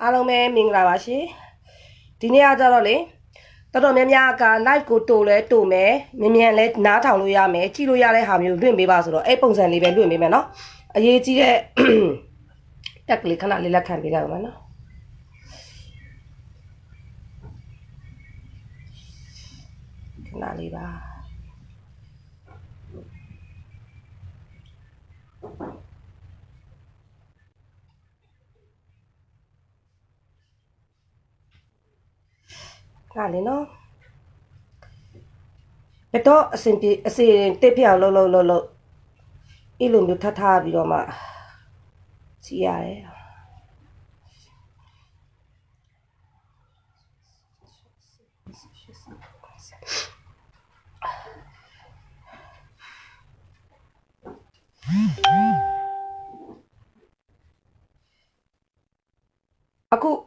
အားလုံးပဲမင်္ဂလာပါရှင်ဒီနေ့ကကြတော့လေတော်တော်များများက live ကိုတိုလဲတိုမယ်မြန်လဲနားထောင်လို့ရမယ်ကြည့်လို့ရတဲ့ဟာမျိုးလွင့်ပေးပါဆိုတော့အဲ့ပုံစံလေးပဲလွင့်ပေးမယ်နော်အရေးကြီးတဲ့တက်ကလေးခဏလေးလက်ခံပေးလိုက်အောင်နော်ခဏလေးပါခဏလေးနော်ဘယ်တော့အစဉ်တစ်ပြအောင်လှုပ်အဲ့လိုမျိုးထထားပြီးတော့မှကြည့်ရတယ်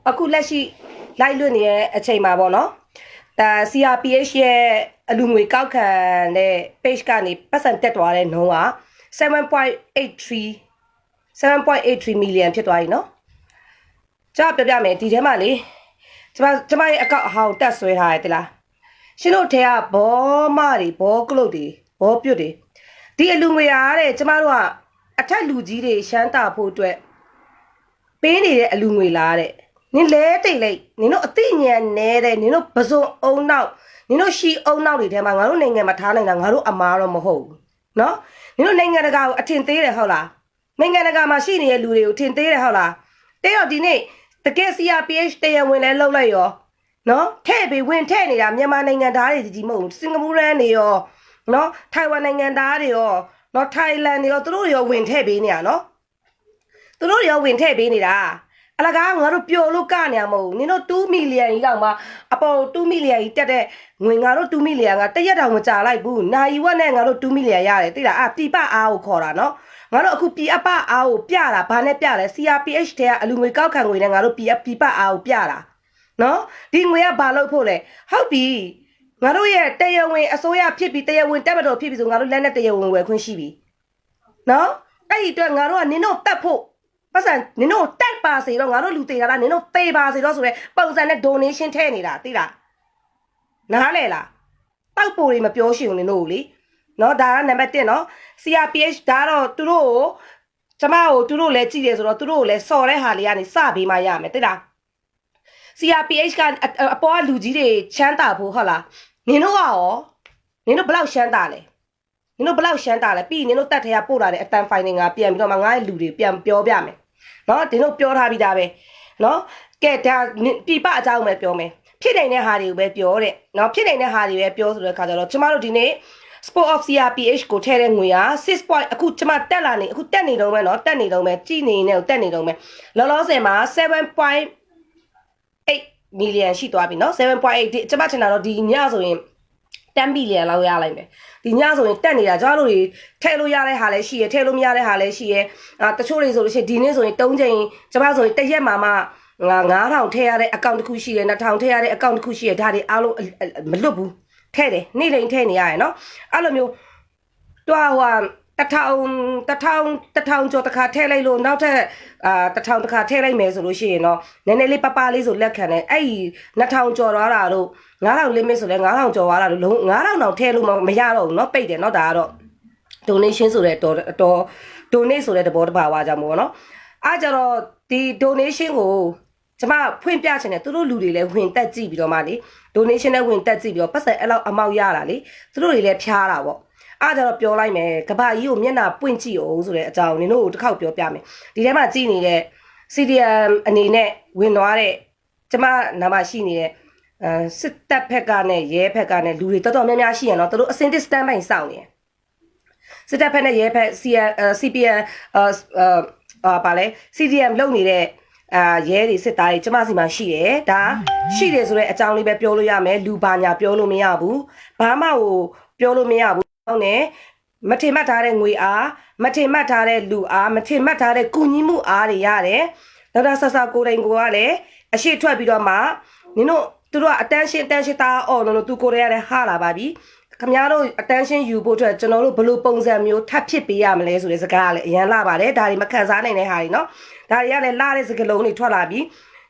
အခုလက်ရှိလိုက်လွတ်နေတဲ့အချိန်မှာပေါ့နော်CRPH ရဲ့အလူငွေကောက်ခံတဲ့ page ကနေပတ်စံတက်သွားတဲ့နှုန်းက 7.83 million ဖြစ်သွားပြီနော်ကျွန်တော်ပြောပြမယ်ဒီထဲမှာလေကျွန်မရဲ့အကောင့်အဟောင်းတက်ဆွဲထားရတယ်လားရှင်တို့ထဲကဘောမတွေဘောကလုတ်တွေဘောပြုတ်တွေဒီအလူငွေရတဲ့ကျွန်မတို့ကအထက်လူကြီးတွေရှမ်းတာဖို့အတွက်ပေးနေတဲ့အလူငွေလားတဲ့နင်လဲတိတ်လိုက်နင်တို့အသိဉာဏ်နေတဲ့နင်တို့ပစုံအုံနောက်နင်တို့ရှီအုံနောက်တွေထဲမှာငါတို့နိုင်ငံမှာထားနိုင်တာငါတို့အမားတော့မဟုတ်ဘူးနော်နင်တို့နိုင်ငံတကာကိုအထင်သေးတယ်ဟုတ်လားနိုင်ငံတကာမှာရှိနေတဲ့လူတွေကိုထင်သေးတယ်ဟုတ်လားတဲ့တော့ဒီနေ့တကယ် CRPH တရားဝင်လဲလှုပ်လိုက်ရောနော်ထဲ့ပြီးဝင်ထဲ့နေတာမြန်မာနိုင်ငံသားတွေကြီးမဟုတ်ဘူးစင်ကာပူရန်တွေရောနော်ထိုင်ဝမ်နိုင်ငံသားတွေရောနော်ထိုင်လန်တွေရောသူတို့ရောဝင်ထဲ့ပေးနေတာနော်သူတို့ရောဝင်ထဲ့ပေးနေတာအလကားငါတို့ပျော်လို့ကနေရမဟုတ်နင်တို့2 million ကြီးတောင်မှအပေါ်2 million ကြီးတက်တဲ့ငွေငါတို့2 million ကတရက်တောင်မကြာလိုက်ဘူးနိုင်ဝက်နဲ့ငါတို့2 million ရတယ်သိလားပြပအားကိုခေါ်တာနော်ငါတို့အခုပြပအားကိုပြတာဘာနဲ့ပြလဲ CRPH ထဲကအလူငွေကောက်ခံငွေနဲ့ငါတို့ပြပအားကိုပြတာနော်ဒီငွေကဘာလို့ဖို့လဲဟုတ်ပြီငါတို့ရဲ့တရားဝင်အစိုးရဖြစ်ပြီးတရားဝင်တက်မတော်ဖြစ်ပြီးဆိုငါတို့လက်နဲ့တရားဝင်ဝယ်ခွင့်ရှိပြီနော်အဲ့ဒီအတွက်ငါတို့ကနင်တို့တက်ဖို့ပတ်စံနင်တို့တက်ပါစေတော့ငါတို့လူသေးတာလားနင်တို့သေပါစေတော့ဆိုရဲပုံစံနဲ့ donation ထည့်နေတာသိလားနားလဲလားတောက်ပိုတွေမပြောရှင်နင်တို့လေနော်ဒါကနံပါတ်1နော် CRPH ဒါတော့သူတို့ကိုကျမကိုသူတို့လည်းကြည့်တယ်ဆိုတော့သူတို့ကိုလည်းစော်တဲ့ဟာလေးကနေစပေးမှရမယ်သိလား CRPH ကအပေါ်ကလူကြီးတွေချမ်းသာဖို့ဟုတ်လားနင်တို့ကရောနင်တို့ဘယ်လောက်ချမ်းသာလဲနင်တို့ဘယ်လောက်ရှမ်းတာလဲပြီးနင်တို့တက်ထဲကပို့လာတဲ့အတန်ဖိုင်တွေငါပြန်ပြီးတော့မှငါ့ရဲ့လူတွေပြန်ပြောပြမယ်နော်ဒီတို့ပြောထားပြီးသားပဲနော်ကဲဒါပြပအကြောင်းပဲပြောမယ်ဖြစ်နေတဲ့ဟာတွေကိုပဲပြောတဲ့နော်ဖြစ်နေတဲ့ဟာတွေပဲပြောဆိုတဲ့ခါကျတော့ကျမတို့ဒီနေ့ Sport of CRPH ကိုထည့်တဲ့ငွေက6 point အခုကျမတက်လာနေအခုတက်နေတော့မယ်နော်တက်နေတော့မယ်ကြည်နေနေတက်နေတော့မယ်လောလောဆယ်မှာ 7.8 million ရှိသွားပြီနော် 7.8 ကျမထင်တာတော့ဒီညဆိုရင်10 billion လောက်ရလိုက်မယ်ဒီညဆိုရင်တက်နေတာကျွန်တော်တို့တွေထဲလို့ရတဲ့ဟာလည်းရှိရထဲလို့မရတဲ့ဟာလည်းရှိရတချို့တွေဆိုလို့ရှိရင်ဒီနေ့ဆိုရင်3ချိန်ကျွန်မဆိုရင်တစ်ရက်မှာမှ9000ထဲရတဲ့အကောင့်တစ်ခုရှိရ2000ထဲရတဲ့အကောင့်တစ်ခုရှိရဒါတွေအားလုံးမလွတ်ဘူးထဲတယ်နေ့တိုင်းထဲနေရရနော်အဲ့လိုမျိုးတွားဟို1000ကျော်တစ်ခါထဲလိုက်လို့နောက်ထပ်1000တစ်ခါထဲလိုက်မယ်ဆိုလို့ရှိရင်တော့နည်းနည်းလေးပပလေးဆိုလက်ခံတယ်အဲ့ဒီ2000ကျော်သွားတာတို့9000 limit ဆိုလဲ9000ကျော်သွားတာတို့လုံး9000တောင်ထဲလို့မရတော့ဘူးเนาะပိတ်တယ်เนาะဒါကတော့ donation ဆိုတဲ့တော် donate ဆိုတဲ့တဘောတဘာဝကြောင့်မို့เนาะအားကြတော့ဒီ donation ကိုကျမဖွင့်ပြချင်တယ်သူတို့လူတွေလည်းဝင်တက်ကြည့်ပြီးတော့မှလေ donation နဲ့ဝင်တက်ကြည့်ပြီးတော့ပတ်စံအဲ့လောက်အမောက်ရတာလေသူတို့တွေလည်းဖျားတာပေါ့အားကြတော့ပြောလိုက်မယ်ကဘာကြီးကိုမျက်နှာပွင့်ကြည့်အောင်ဆိုတဲ့အကြောင်းနင်တို့ကိုတစ်ခေါက်ပြောပြမယ်ဒီထဲမှာကြည့်နေတဲ့ CDM အနေနဲ့ဝင်သွားတဲ့ကျမနာမရှိနေတဲ့စစ်တပ်ဖက်ကနဲ့ရဲဖက်ကနဲ့လူတွေတော်တော်များများရှိရနော်သူတို့အစင်တစ်စတန်ပိုင်းစောင့်နေစစ်တပ်ဖက်နဲ့ရဲဖက် CPN ပါလဲ CDM လုပ်နေတဲ့ရဲတွေစစ်သားတွေကျမစီမှာရှိတယ်ဒါရှိတယ်ဆိုတဲ့အကြောင်းလေးပဲပြောလို့ရမယ်လူဘာညာပြောလို့မရဘူးဘာမှကိုပြောလို့မရဘူးဟုတ်နဲ့မထင်မှတ်ထားတဲ့ငွေအားမထင်မှတ်ထားတဲ့လူအားမထင်မှတ်ထားတဲ့ကုညီမှုအားတွေရတယ်ဒေါက်တာဆဆာကိုတိုင်ကိုကလည်းအရှိထွက်ပြီးတော့မှနင်တို့သူတို့ကအတန်းရှင်းသားအော်လို့သူကိုရရတဲ့ဟာလာပါပြီ ခင်ဗျားတို့ attention ယူဖို့အတွက်ကျွန်တော်တို့ဘယ်လိုပုံစံမျိုးထပ်ဖြစ်ပေးရမလဲဆိုတဲ့စကားကလည်းအရန်လာပါတယ်ဒါတွေမခံစားနိုင်တဲ့ဟာတွေနော်ဒါတွေကလည်းလာတဲ့စကားလုံးတွေထွက်လာပြီး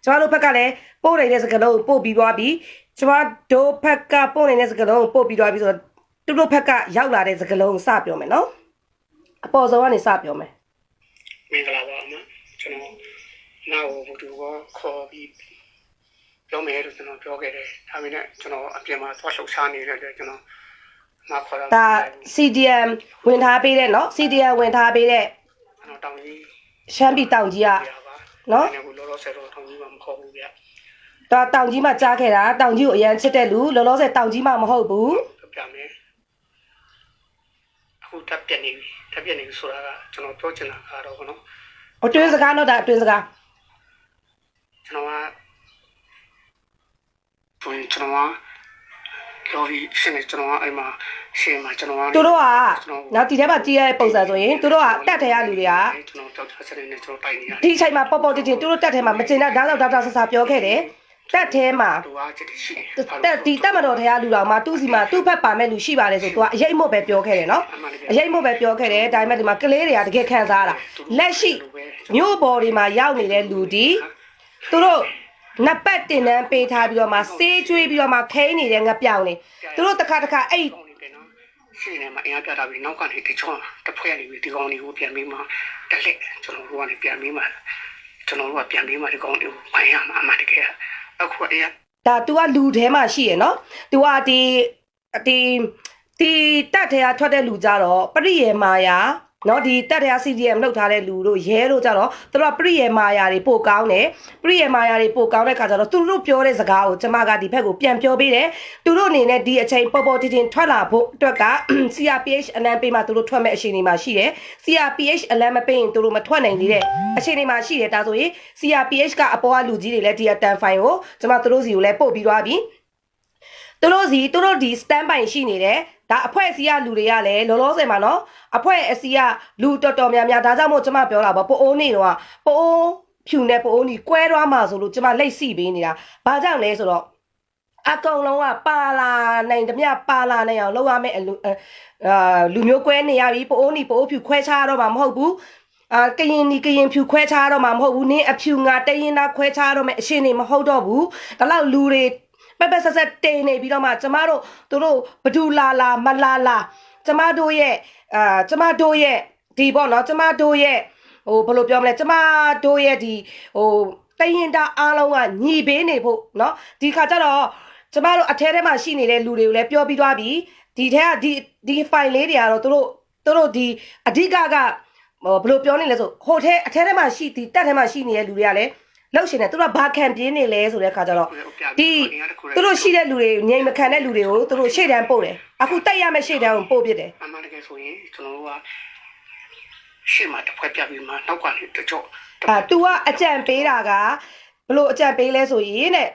ကျွန်တော်တို့ဘက်ကလည်းပို့နေတဲ့စကားလုံးပို့ပြီးသွားပြီးကျွန်တော်တို့ဘက်ကပို့နေတဲ့စကားလုံးပို့ပြီးသွားပြီးဆိုတော့သူတို့ဘက်ကရောက်လာတဲ့စကားလုံးစပြောမယ်နော်အပေါ်ဆုံးကနေစပြောမယ်မင်္ဂလာပါအမကျွန်တော်နောက်ဘုသူကခေါ်ပြီးပြောမယ်လို့ကျွန်တော်ပြောခဲ့တယ်ဒါပေမဲ့ကျွန်တော်အပြင်မှာသွားရှုပ်ရှားနေတဲ့အတွက်ကျွန်တော်မခေါ်တော့ဒါ CDM ဝင်ထားပေးတဲ့နော် CDM ဝင်ထားပေးတဲ့ကျွန်တော်တောင်ကြီးရှမ်းပြည်တောင်ကြီးကနော်အခုလောလောဆယ်တော့တောင်ကြီးမှာမခေါ်ဘူးဗျဒါတောင်ကြီးမှာကြားခဲ့တာတောင်ကြီးကိုအရန်ချစ်တဲ့လူလောလောဆယ်တောင်ကြီးမှာမဟုတ်ဘူးပြမယ်အခုတက်ပြနေပြီတက်ပြနေပြီဆိုတာကကျွန်တော်ပြောချင်တာကတော့ဘောနော်အတွင်းစကားတော့ဒါအတွင်းစကားကျွန်တော်ကကျွန်တော်လော်ဘီရှင်းနေကျွန်တော်အဲ့မှာရှင်းမှာကျွန်တော်သူတို့ကနောက်ဒီထဲမှာကြည့်ရတဲ့ပုံစံဆိုရင်သူတို့ကတက်ထဲရလူတွေကကျွန်တော်ကြောက်ချက်နေကျွန်တော်တိုင်နေရဒီချိန်မှာပေါ်ပေါ်တင်တင်သူတို့တက်ထဲမှာမကျင်တဲ့ဒါတော့ဒေါက်တာဆဆာပြောခဲ့တယ်တက်ထဲမှာတက်ဒီတက်မတော်ထဲရလူတော်မှာသူ့စီမှာသူ့ဘက်ပါမဲ့လူရှိပါတယ်ဆိုသူကအရေးမုတ်ပဲပြောခဲ့တယ်နော်အရေးမုတ်ပဲပြောခဲ့တယ်ဒါပေမဲ့ဒီမှာကလေးတွေကတကယ်ခံစားရတာလက်ရှိမြို့ပေါ်တွေမှာရောက်နေတဲ့လူဒီသူတို့နပ်ပတ်တင်တန်းပေးထားပြီးတော့မှစေးကျွေးပြီးတော့မှခိန်းနေတဲ့ငပြောင်နေသူတို့တစ်ခါအဲ့ရှင်းနေမှာအင်အားပြတာပြီးနောက်ကနေတချောင်းတစ်ဖွဲ့နေပြီးဒီကောင်တွေကိုပြန်ပြီးမှတက်လက်ကျွန်တော်တို့ကနေပြန်ပြီးမှကျွန်တော်တို့ကပြန်ပြီးမှဒီကောင်တွေကိုခိုင်းရမှာအမှတကယ်အခုအေးဒါ तू ကလူထဲမှာရှိရယ်နော် तू ကဒီတက်ထဲကထွက်တဲ့လူကြတော့ပရိယေမာယာနော်ဒီတက်ထဲက CDM လောက်ထားတဲ့လူတို့ရဲတို့ကြတော့သူတို့ကပရိယေမာယာတွေပို့ကောင်းတယ်ပရိယေမာယာတွေပို့ကောင်းတဲ့ခါကျတော့သူတို့ပြောတဲ့စကားကိုကျမကဒီဘက်ကိုပြန်ပြောပေးတယ်သူတို့အနေနဲ့ဒီအချိန်ပေါ်ပေါ်တင်တင်ထွက်လာဖို့အတွက်က CRPH အလံပေးမှသူတို့ထွက်မဲ့အချိန်တွေမှာရှိတယ် CRPH အလံမပေးရင်သူတို့မထွက်နိုင်သေးတဲ့အချိန်တွေမှာရှိတယ်ဒါဆိုရင် CRPH ကအပေါ်ကလူကြီးတွေလည်းဒီအတန်ဖိုင်ကိုကျမသူတို့စီကိုလည်းပို့ပြီးသွားပြီသူတို့ဒီ stand by ရှိနေတယ်ဒါအဖွဲ့အစည်းကလူတွေကလည်းလောလောဆယ်မှာနော်အဖွဲ့အစည်းကလူတော်တော်များများဒါကြောင့်မို့ကျမပြောတာပေါ့ပိုအိုးနေတော့ပိုအိုးဖြူနေပိုအိုးနီကွဲသွားမှာဆိုလို့ကျမလက်စီပေးနေတာဘာကြောင့်လဲဆိုတော့အကောင်လုံးကပါလာနိုင်တမျှပါလာနိုင်အောင်လုပ်ရမယ့်လူမျိုးကွဲနေရပြီပိုအိုးနီပိုအိုးဖြူခွဲခြားတော့မှာမဟုတ်ဘူးကရင်ဖြူခွဲခြားတော့မှာမဟုတ်ဘူးနင်းအဖြူငါတရင်သားခွဲခြားတော့မယ့်အရှင်နေမဟုတ်တော့ဘူးဒါလောက်လူတွေပက်ဆက်တင်နေပြီးတော့မှကျမတို့တို့ဘဒူလာမလာကျမတို့ရဲ့ဒီပေါ့နော်ကျမတို့ရဲ့ဘယ်လိုပြောမလဲကျမတို့ရဲ့ဒီတရင်တာအားလုံးကညီပေးနေဖို့နော်ဒီခါကျတော့ကျမတို့အထဲထဲမှာရှိနေတဲ့လူတွေကိုလည်းပြောပြီးသွားပြီဒီထဲကဒီဖိုင်လေးတွေကတော့တို့ဒီအဓိကဘယ်လိုပြောနေလဲဆိုဟိုထဲအထဲထဲမှာရှိဒီတက်ထဲမှာရှိနေတဲ့လူတွေကလည်းလောက်ရှင်တယ်သူတို့ကဘာခံပြင်းနေလဲဆိုတဲ့ခါကျတော့ဒီသူတို့ရှိတဲ့လူတွေငြိမ်မခံတဲ့လူတွေကိုသူတို့ရှေ့တန်းပို့တယ်အခုတက်ရမယ့်ရှေ့တန်းကိုပို့ပြတယ်အမှန်တကယ်ဆိုရင်ကျွန်တော်တို့ကရှေ့မှာတစ်ဖွဲ့ပြပြီးမှနောက်ကနေတကြော့तू ကအကြံပေးတာကဘလို့အကြံပေးလဲဆိုရင်တဲ့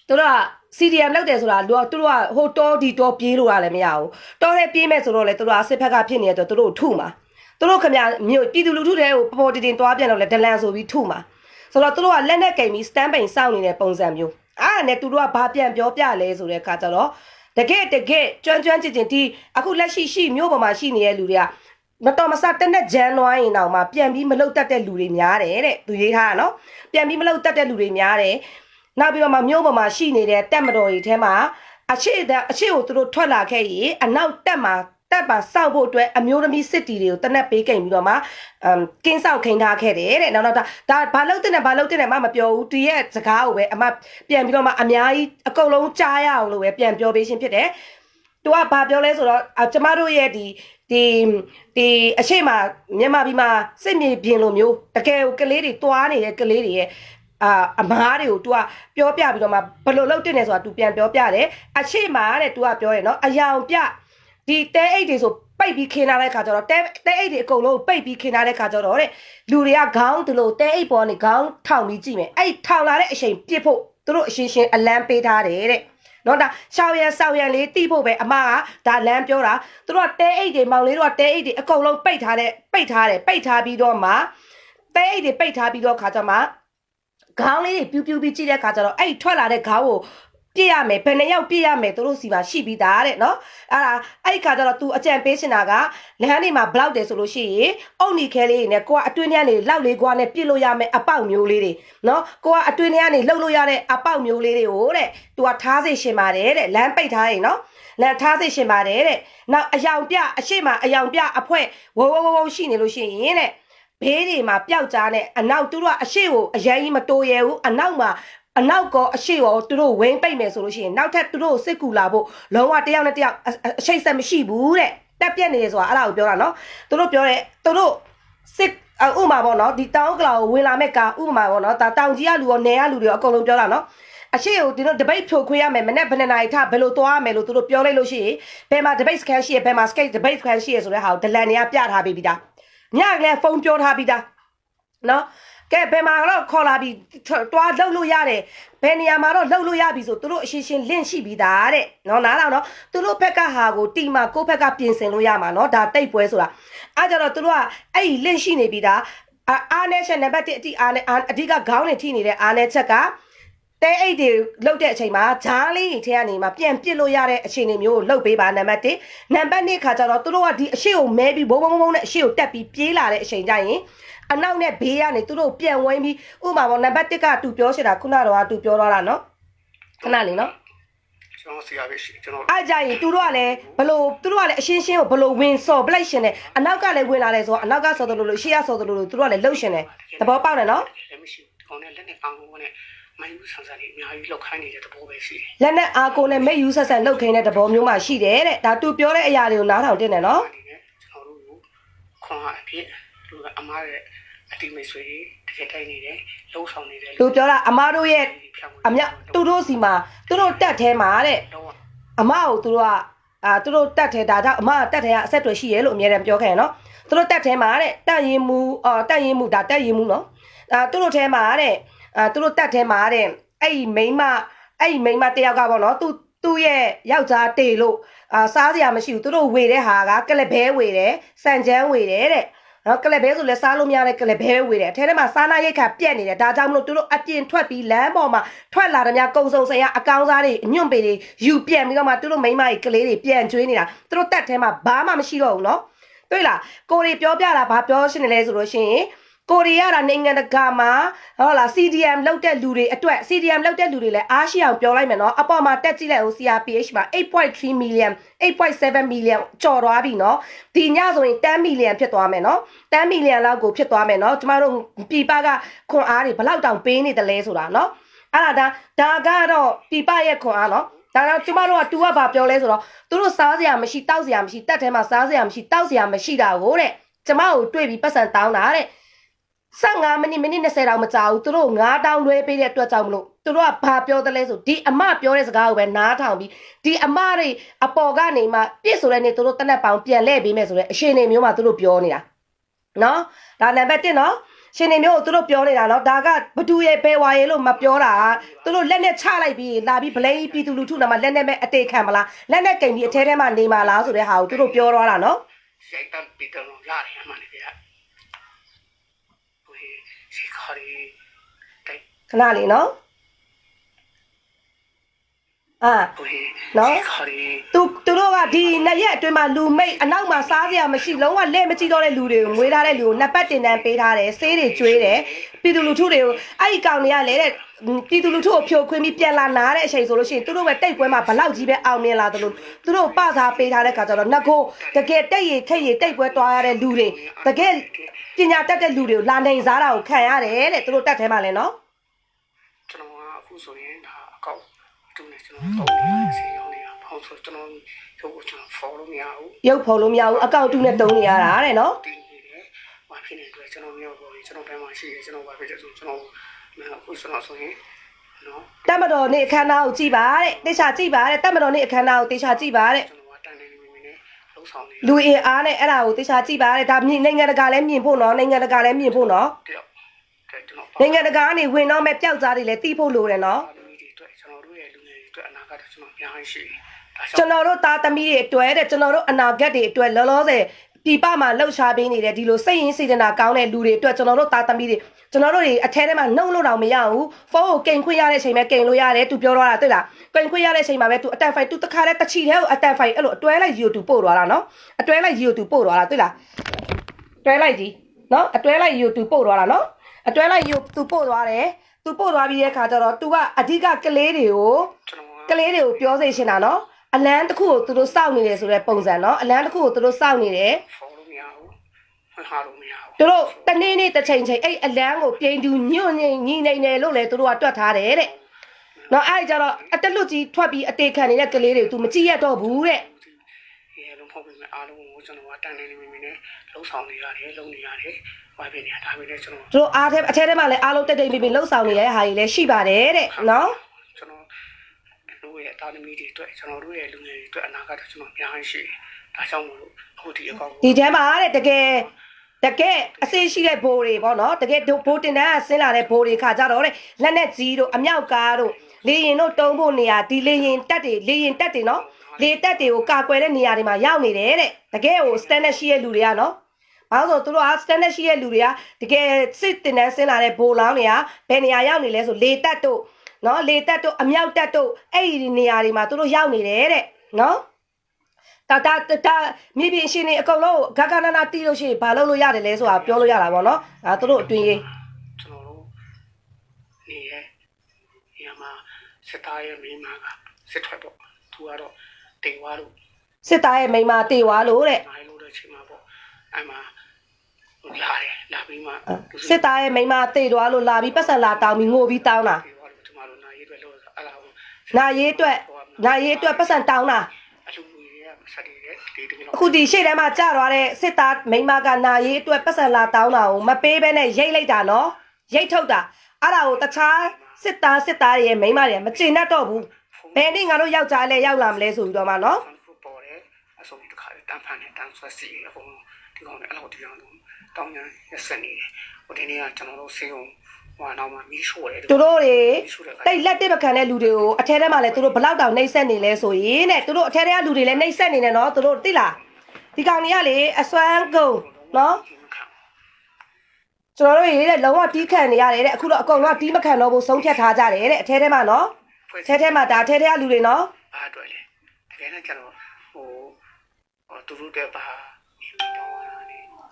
သူတို့က CDM လောက်တယ်ဆိုတာသူတို့ကဟိုတောဒီတောပြေးလို့ရလည်းမရဘူးတောထဲပြေးမဲ့ဆိုတော့လေသူတို့ကစစ်ဖက်ကဖြစ်နေတဲ့သူတို့ထုမှာသူတို့ခင်ဗျမြို့ပြည်သူလူထုတွေကိုပေါ်ပေါ်တင်တွားပြန်တော့လေဒလန်ဆိုပြီးထုမှာဆိုတော့သူတို့ကလက်နဲ့ကိန်ပြီး stand by စောင့်နေတဲ့ပုံစံမျိုးအဲ့ဒါနဲ့သူတို့ကဘာပြန်ပြောပြလဲဆိုတဲ့အခါကျတော့တကယ်ကျွမ်းကျင်ဒီအခုလက်ရှိမြို့ပေါ်မှာရှိနေတဲ့လူတွေကမတော်မဆတက်နဲ့ဂျန်နွားရင်တော့မှပြန်ပြီးမလုတ်တတ်တဲ့လူတွေများတယ်တဲ့သူရေးထားတာနော်ပြန်ပြီးမလုတ်တတ်တဲ့လူတွေများတယ်နောက်ပြီးတော့မှမြို့ပေါ်မှာရှိနေတဲ့တက်မတော်ကြီးထဲမှာအရှိကိုသူတို့ထွက်လာခဲ့ရင်အနောက်တက်မှာစောက်ဖို့အတွက်အမျိုးသမီးစစ်တီတွေကိုတနက်ပေးကိန်ပြီးတော့မှကင်းဆောက်ခိန်ထားခဲ့တယ်တဲ့နောက်ဒါဘာလို့တဲ့မှမပြောဘူးဒီရဲ့စကားကိုပဲအမပြန်ပြီးတော့မှအများကြီးအကုန်လုံးကြားရအောင်လို့ပဲပြန်ပြောပေးခြင်းဖြစ်တယ်သူကဘာပြောလဲဆိုတော့ကျမတို့ရဲ့ဒီအရှိမမြန်မာပြည်မှာစစ်မြေပြင်လိုမျိုးတကယ်ကိုကလေးတွေတွားနေတဲ့ကလေးတွေရဲ့အမားတွေကို तू ကပြောပြပြီးတော့မှဘယ်လိုလုပ်တင်နေဆိုတာ तू ပြန်ပြောပြတယ်အရှိမတဲ့ तू ကပြောတယ်နော်အယောင်ပြဒီတဲအိတ်တွေဆိုပိတ်ပြီးခင်းထားတဲ့ခါကျတော့တဲအိတ်တွေအကုန်လုံးပိတ်ပြီးခင်းထားတဲ့ခါကျတော့တဲ့လူတွေကခေါင်းဒီလိုတဲအိတ်ပေါ်နေခေါင်းထောင်ပြီးကြည့်မယ်အဲ့ထောင်လာတဲ့အချိန်ပြစ်ဖို့သူတို့အရှင်းအလန်းပေးထားတယ်တဲ့နော်ဒါရှောင်းရန်လေးတိဖို့ပဲအမကဒါလမ်းပြောတာသူတို့ကတဲအိတ်တွေမောင်လေးတို့ကတဲအိတ်တွေအကုန်လုံးပိတ်ထားပြီးတော့မှတဲအိတ်တွေပိတ်ထားပြီးတော့ခါကျမှခေါင်းလေးတွေပြူးပြီးကြည့်တဲ့ခါကျတော့အဲ့ထွက်လာတဲ့ခေါင်းကို ပြည့်ရမယ်ဘယ်နှစ်ယောက်ပြည့်ရမယ်တို့စီမှာရှိပြီးသားတဲ့နော်အဲ့ခါကျတော့ तू အကြံပေးချင်တာကလမ်းနေမှာဘလောက်တယ်ဆိုလို့ရှိရင်အုတ်နီခဲလေးနဲ့ကိုကအတွင်းထဲကနေလောက်လေးကွာနဲ့ပြစ်လို့ရမယ်အပေါက်မျိုးလေးတွေနော်ကိုကအတွင်းထဲကနေလှုပ်လို့ရတဲ့အပေါက်မျိုးလေးတွေကိုတဲ့ तू ကထားစေရှင်ပါတယ်တဲ့လမ်းပိတ်ထားရင်နော်လမ်းထားစေရှင်ပါတယ်တဲ့နောက်အယောင်ပြအရှိမအယောင်ပြအဖွဲဝဝရှိနေလို့ရှိရင်တဲ့ဘေးတွေမှာပျောက်ကြားနဲ့အနောက်သူတို့ကအရှိကိုအရင်ကြီးမတိုးရဲဘူးအနောက်ကောအရှိရောသူတို့ဝင်းပိတ်မယ်ဆိုလို့ရှိရင်နောက်ထပ်သူတို့စစ်ကူလာဖို့လုံးဝတယောက်နဲ့တယောက်အရှိတ်ဆက်မရှိဘူးတဲ့တက်ပြက်နေတယ်ဆိုတာအဲ့ဒါကိုပြောတာနော်သူတို့ပြောတယ်သူတို့စစ်ဥမာပေါ့နော်ဒီတောင်ကလာကိုဝင်လာမဲ့ကာဥမာပေါ့နော်ဒါတောင်ကြီးကလူရောနယ်ကလူတွေရောအကုန်လုံးပြောတာနော်အရှိကိုဒီတို့ debate ဖြိုခွေးရမယ်မနေ့ဘယ်နှစ်နာရီထဘယ်လိုသွားရမယ်လို့သူတို့ပြောလိုက်လို့ရှိရင်ဘယ်မှာ debate scan ရှိရဘယ်မှာ skate debate scan ရှိရဆိုတဲ့ဟာကိုဒလန်တွေကပြထားပြီးသားညကလည်းဖုန်းပြောထားပြီးသားနော်ကဲဘယ်မှာတော့ခေါ်လာပြီးတွားလှုပ်လို့ရတယ်ဘယ်နေရာမှာတော့လှုပ်လို့ရပြီဆိုသူတို့အရှင်းရှင်းလင့်ရှိပြီးသားတဲ့နော်နားတော့နော်သူတို့ဘက်ကဟာကိုတီမှာကိုယ့်ဘက်ကပြင်ဆင်လို့ရမှာနော်ဒါတိတ်ပွဲဆိုတာအဲ့ကြတော့သူတို့ကအဲ့ဒီလင့်ရှိနေပြီးသားအားနဲ့ချက်နံပါတ်1အတိအားနဲ့အဓိကခေါင်းနဲ့ထိနေတဲ့အားနဲ့ချက်ကတဲအိတ်တွေလှုပ်တဲ့အချိန်မှာဂျားလေးတွေထဲကနေမှပြန်ပစ်လို့ရတဲ့အခြေအနေမျိုးကိုလှုပ်ပေးပါနံပါတ်1နံပါတ်2ခါကျတော့သူတို့ကဒီအရှိကိုမဲပြီးဘုံနဲ့အရှိကိုတက်ပြီးပြေးလာတဲ့အချိန်ကျရင်အနောက်နဲ့ဘေးကနေသူတို့ပြန်ဝိုင်းပြီးဥမာပေါ့နံပါတ်1ကသူပြောရှင်းတာခုနကတော့သူပြောသွားတာနော်ခဏလေးနော်ကျွန်တော်ဆရာပဲရှိကျွန်တော်အားကြရင်သူတို့ကလည်းဘလို့သူတို့ကလည်းအရှင်းရှင်းကိုဘလို့ဝင်စော်ပလိုက်ရှင်တယ်အနောက်ကလည်းဝင်လာတယ်ဆိုတော့အနောက်ကစော်တယ်လို့ရှေ့ကစော်တယ်လို့သူတို့ကလည်းလှုပ်ရှင်တယ်သဘောပေါက်တယ်နော်လည်းမရှိဘူးခေါင်းနဲ့လက်နဲ့ပေါင်းလို့နဲ့မယူဆန်ဆန်လေးအများကြီးလောက်ခိုင်းနေတဲ့သဘောပဲရှိတယ်လက်နဲ့အားကိုနဲ့မိတ်ယူဆက်ဆက်လှုပ်ခိုင်းတဲ့သဘောမျိုးမှရှိတယ်တဲ့ဒါသူပြောတဲ့အရာတွေကိုနားထောင်တင်တယ်နော်ကျွန်တော်တို့ခွန်အားအဖြစ်သူကအမားရဲ့အတိမိတ်ဆွေတကယ်တိုင်းနေတယ်လှုပ်ဆောင်နေတယ်သူပြောတာအမားတို့ရဲ့အမြသူတို့စီမှာသူတို့တက်ထဲမှာတဲ့အမကိုသူတို့ကသူတို့တက်ထဲဒါကြောင့်အမတက်ထဲကအဆက်တွေရှိရဲလို့အများတန်းပြောခဲ့ရနော်သူတို့တက်ထဲမှာတဲ့တက်ရင်မူတက်ရင်မူဒါတက်ရင်မူနော်သူတို့ထဲမှာတဲ့သူတို့တက်ထဲမှာတဲ့အဲ့ဒီမိန်းမတယောက်ကပေါ့နော်သူ့ရဲ့ယောက်ျားတေလို့စားစရာမရှိဘူးသူတို့ဝေတဲ့ဟာကကလဘဲဝေတယ်စံချမ်းဝေတယ်တဲ့နော်ကလဘဲဆိုလဲစားလို့မရတဲ့ကလဘဲဝေတယ်အထဲထဲမှာစားနာရိတ်ခါပြက်နေတယ်ဒါကြောင့်မလို့သူတို့အပြင်ထွက်ပြီးလမ်းပေါ်မှာထွက်လာတဲ့များကုံစုံဆိုင်ရအကောင်းစားတွေအညွန့်ပေတွေယူပြန်ပြီးတော့မှသူတို့မိန်းမကြီးကလေးတွေပြန်ကျွေးနေတာသူတို့တက်ထဲမှာဘာမှမရှိတော့ဘူးနော်တွေ့လားကိုရီပြောပြတာဘာပြောရှင်းနေလဲဆိုလို့ရှိရင်ကိုရီးယားနိုင်ငံတကာမှာဟုတ်လား CDM လောက်တဲ့လူတွေအတွက် CDM လောက်တဲ့လူတွေလည်းအားရှိအောင်ပြောလိုက်မယ်နော်အပေါ်မှာတက်ကြည့်လိုက်ဦး CRPH မှာ 8.3 million 8.7 million ကျော်သွားပြီနော်ဒီညဆိုရင်10 million ဖြစ်သွားမယ်နော်10 million လောက်ကိုဖြစ်သွားမယ်နော်ကျမတို့ပြည်ပကခွန်အားတွေဘလောက်တောင်ပေးနေတယ်လဲဆိုတာနော်အဲ့ဒါကတော့ပြည်ပရဲ့ခွန်အားနော်ဒါတော့ကျမတို့က तू ကဘာပြောလဲဆိုတော့သူတို့စားစရာမရှိတောက်စရာမရှိတက်ထဲမှာစားစရာမရှိတောက်စရာမရှိတာကိုတဲ့ကျမကိုတွေ့ပြီးပတ်စံတောင်းတာတဲ့15မိနစ်20တောင်မကြာဘူးသူတို့9တောင်လွဲပေးတဲ့အတွက်ကြောင့်မလို့သူတို့ကဘာပြောတယ်လဲဆိုဒီအမပြောတဲ့စကားကိုပဲနားထောင်ပြီးဒီအမတွေအပေါ်ကနေမှပြစ်ဆိုတဲ့နေ့သူတို့တက်လက်ပေါင်းပြန်လဲပေးမယ်ဆိုတဲ့အရှင်နေမျိုးမှသူတို့ပြောနေတာနော်ဒါနံပါတ်1နော်ရှင်နေမျိုးကိုသူတို့ပြောနေတာနော်ဒါကဘသူရဲ့ဘဲဝါရဲ့လို့မပြောတာသူတို့လက်နဲ့ချလိုက်ပြီးလာပြီးဗလိန်ပြည်သူလူထုနာမှာလက်နဲ့ပဲအတေခံမလားလက်နဲ့ကင်ပြီးအထဲထဲမှာနေမှာလားဆိုတဲ့ဟာကိုသူတို့ပြောတော့တာနော်ရိုက်တတ်ပြီးတော့ရတယ်အမှန်တကယ်ခဏလေးနော်နော်သူတို့ကဒီနှစ်ရက်အတွင်းမှာလူမိတ်အနောက်မှာစားစရာမရှိလုံးဝလက်မကြည့်တော့တဲ့လူတွေကိုငွေထားတဲ့လူကိုနှစ်ပတ်တင်တန်းပေးထားတယ်ဆေးတွေကျွေးတယ်ပြည်သူလူထုတွေကိုအဲ့ဒီကောင်တွေကလည်းတဲ့ပြည်သူလူထုကိုဖြိုခွင်းပြီးပြန်လာနားတဲ့အချိန်ဆိုလို့ရှိရင်သူတို့ပဲတိတ်ပွဲမှာဘလောက်ကြီးပဲအောင်မြင်လာသလိုသူတို့ပစားပေးထားတဲ့ခါကျတော့ငကိုတကယ်တိတ်ရထိတ်ရတိတ်ပွဲတွားရတဲ့လူတွေတကယ်ပညာတတ်တဲ့လူတွေကိုလာနိုင်စားတာကိုခံရတယ်တဲ့သူတို့တက်ထဲမှာလဲနော်ကျွန်တော်ကအခုဆိုရင်ဒါအကောက်တူနေကျွန်တော်တုံးနေစီရောနေတာဘာလို့ဆိုကျွန်တော်ရုပ်ကိုကျွန်တော် follow မရဘူးရုပ်ဖော်လို့မရဘူးအကောက်တူနဲ့တုံးနေရတာတဲ့နော်တင်းနေတယ်ဘာဖြစ်နေလဲကျွန်တော်မျိုးပေါ်ကျွန်တော်ဘယ်မှာရှိတယ်ကျွန်တော်ဘာဖြစ်လဲဆိုကျွန်တော်အခုကျွန်တော်ဆိုရင်နော်တက်မတော်နေ့အခမ်းအနားကိုကြည့်ပါတဲ့တေချာကြည့်ပါတဲ့တက်မတော်နေ့အခမ်းအနားကိုတေချာကြည့်ပါတဲ့ကျွန်တော်ကတိုင်နေနေနေလှုပ်ဆောင်နေလူအင်အားနဲ့အဲ့ဒါကိုတေချာကြည့်ပါတဲ့ဒါနိုင်ငံတကာလည်းမြင်ဖို့နော်နိုင်ငံတကာလည်းမြင်ဖို့နော်နိုင်ငံတကာကနေဝင်တော့မဲ့ပျောက်ကြားတွေလည်းတီးဖို့လိုတယ်နော်ကျွန်တော်တို့ရဲ့လူငယ်တွေအတွက်အနာဂတ်ကျွန်တော်ပြန်ရှိကျွန်တော်တို့သားသမီးတွေအတွက်တဲ့ကျွန်တော်တို့အနာဂတ်တွေအတွက်လောလောဆယ် ဒီပမှာလှုပ်ရှားပေးနေတဲ့ဒီလိုစိတ်ရင်းစေတနာကောင်းတဲ့လူတွေအတွက်ကျွန်တော်တို့သားသမီးတွေကျွန်တော်တို့တွေအထဲထဲမှာနှုတ်လို့တော့မရဘူးဖုန်းကိုကိန်ခွင့်ရတဲ့အချိန်မှာကိန်လို့ရတယ်သူပြောတော့တာတွေ့လားကိန်ခွင့်ရတဲ့အချိန်မှာပဲသူအတန်ဖိုင်သူတခါတည်းတချီတဲ့ကိုအတန်ဖိုင်အဲ့လိုအတွဲလိုက်ကြီးကိုသူပို့သွားတာနော်အတွဲလိုက်ကြီးကိုသူပို့သွားတာတွေ့လားအတွဲလိုက်ကြီးနော်အတွဲလိုက်ကြီးကိုသူပို့သွားတာနော်အတွဲလိုက်ကြီးကိုသူပို့သွားတယ်သူပို့သွားပြီးတဲ့ခါကျတော့သူကအဓိကကလေးတွေကိုပြောစေချင်တာနော်အလန်းတစ်ခုကိုသူတို့စောင့်နေတယ်ဆိုတဲ့ပုံစံနော်အလန်းတစ်ခုကိုသူတို့စောင့်နေတယ်ဖော်လို့မရဘူးဟာလို့မရဘူးသူတို့တနေ့နေ့တစ်ချိန်အဲ့အလန်းကိုပြိန်တူညွန့်ညင်ညီနေတယ်လို့လေသူတို့ကတွက်ထားတယ်တဲ့နော်အဲ့ကြတော့အတလွတ်ကြီးထွက်ပြီးအသေးခံနေတဲ့ကလေးတွေကို तू မကြည့်ရတော့ဘူးတဲ့ရေလုံးဖောက်ပြီးမှအားလုံးကိုကျွန်တော်ကတန်နေနေမိမိနဲ့လှုပ်ဆောင်နေရတယ်လုံနေရတယ်ဝိုင်းပြနေတာဒါပဲလေကျွန်တော်တို့အားထဲအထဲထဲမှာလည်းအားလုံးတိတ်တိတ်မိမိလှုပ်ဆောင်နေတဲ့ဟာကြီးလည်းရှိပါတယ်တဲ့နော်ကျွန်တော်တို့ရဲ့တာသမီတွေအတွက်ကျွန်တော်တို့ရဲ့လူငယ်တွေအတွက်အနာဂတ်ကျွန်တော်များရှိဒါကြောင့်မို့လို့အခုဒီအကောင့်ဒီထဲမှာတဲ့တကယ်အစေးရှိတဲ့ဘိုးတွေပေါ့နော်တကယ်ဘိုးတင်တန်းကဆင်းလာတဲ့ဘိုးတွေခါကြတော့တဲ့လက်နဲ့ကြီးတို့အမြောက်ကားတို့လေရင်တို့တုံးဖို့နေရာဒီလေရင်တက်တွေနော်လေတက်တွေကိုကာကွယ်တဲ့နေရာတွေမှာရောက်နေတယ်တဲ့တကယ်ကို standard ရှိတဲ့လူတွေကနော်ဘာလို့ဆိုသူတို့က standard ရှိတဲ့လူတွေကတကယ်စစ်တင်တန်းဆင်းလာတဲ့ဘိုးလောင်းတွေကဘယ်နေရာရောက်နေလဲဆိုလေတက်တို့နော်လေတက်တို့အမြောက်တက်တို့အဲ့ဒီနေရာတွေမှာသူတို့ရောက်နေတယ်တဲ့နော်တာမြေပြင်ရှင်နေအကုန်လုံးဂဂနနာတီးလို့ရှိရင်ဘာလုပ်လို့ရတယ်လဲဆိုတာပြောလို့ရတာပေါ့နော်ဒါသူတို့အတွင်းရေးကျွန်တော်တို့နေရဲ့ဒီမှာစစ်သားရဲ့မိန်းမကစစ်ထွက်တော့သူကတော့တေဝါလို့စစ်သားရဲ့မိန်းမတေဝါလို့တဲ့နိုင်လို့တဲ့ချိန်မှာပေါ့အဲ့မှာလာတယ်လာပြီးမှစစ်သားရဲ့မိန်းမတေသွားလို့လာပြီးပတ်စံလာတောင်းပြီးငိုပြီးတောင်းတာကျွန်တော်တို့နာရေးအတွက်လို့အဲ့ဒါကိုနာရေးအတွက်ပတ်စံတောင်းတာအခုဒီရှေ့ထဲမှာကြာသွားတဲ့စစ်သားမိန်းမကနာရေးအတွက်ပတ်စံလာတောင်းတာကိုမပေးဘဲနဲ့ရိတ်လိုက်တာနော်ရိတ်ထုတ်တာအဲ့ဒါကိုတခြားစစ်သားတွေရဲ့မိန်းမတွေမကျေနပ်တော့ဘူးဘယ်နေ့ငါတို့ယောက်ျားလဲရောက်လာမလဲဆိုပြီးတော့မှနော်ပေါ်တယ်အဆုံးတစ်ခါတန်းဖန်နဲ့တန်းဆွဲစီအကုန်ဒီကောင်နဲ့အဲ့လိုဒီကောင်တောင်းရရက်ဆက်နေတယ်ဟိုဒီနေ့ကကျွန်တော်တို့ဆေးုံဟိုနောက်မှာမီးရှို့တယ်သူတို့တွေတိတ်လက်တစ်မခံတဲ့လူတွေကိုအထဲထဲမှာလည်းသူတို့ဘလောက်တောင်နှိမ့်ဆက်နေလဲဆိုရင်တဲ့သူတို့အထဲထဲကလူတွေလည်းနှိမ့်ဆက်နေတယ်နော်သူတို့သိလားဒီကောင်တွေကလေအစွမ်းကုန်နော်ကျွန်တော်တို့ရေးတဲ့လုံးဝတီးခံနေရတယ်တဲ့အခုတော့အကုန်လုံးတီးမခံတော့ဘူးဆုံးဖြတ်ထားကြတယ်တဲ့အထဲထဲမှာနော်အထဲထဲမှာဒါအထဲထဲကလူတွေနော်အားတွေ့လေတကယ်နဲ့ကျွန်တော်ဟိုသူတို့တဲ့ဘာ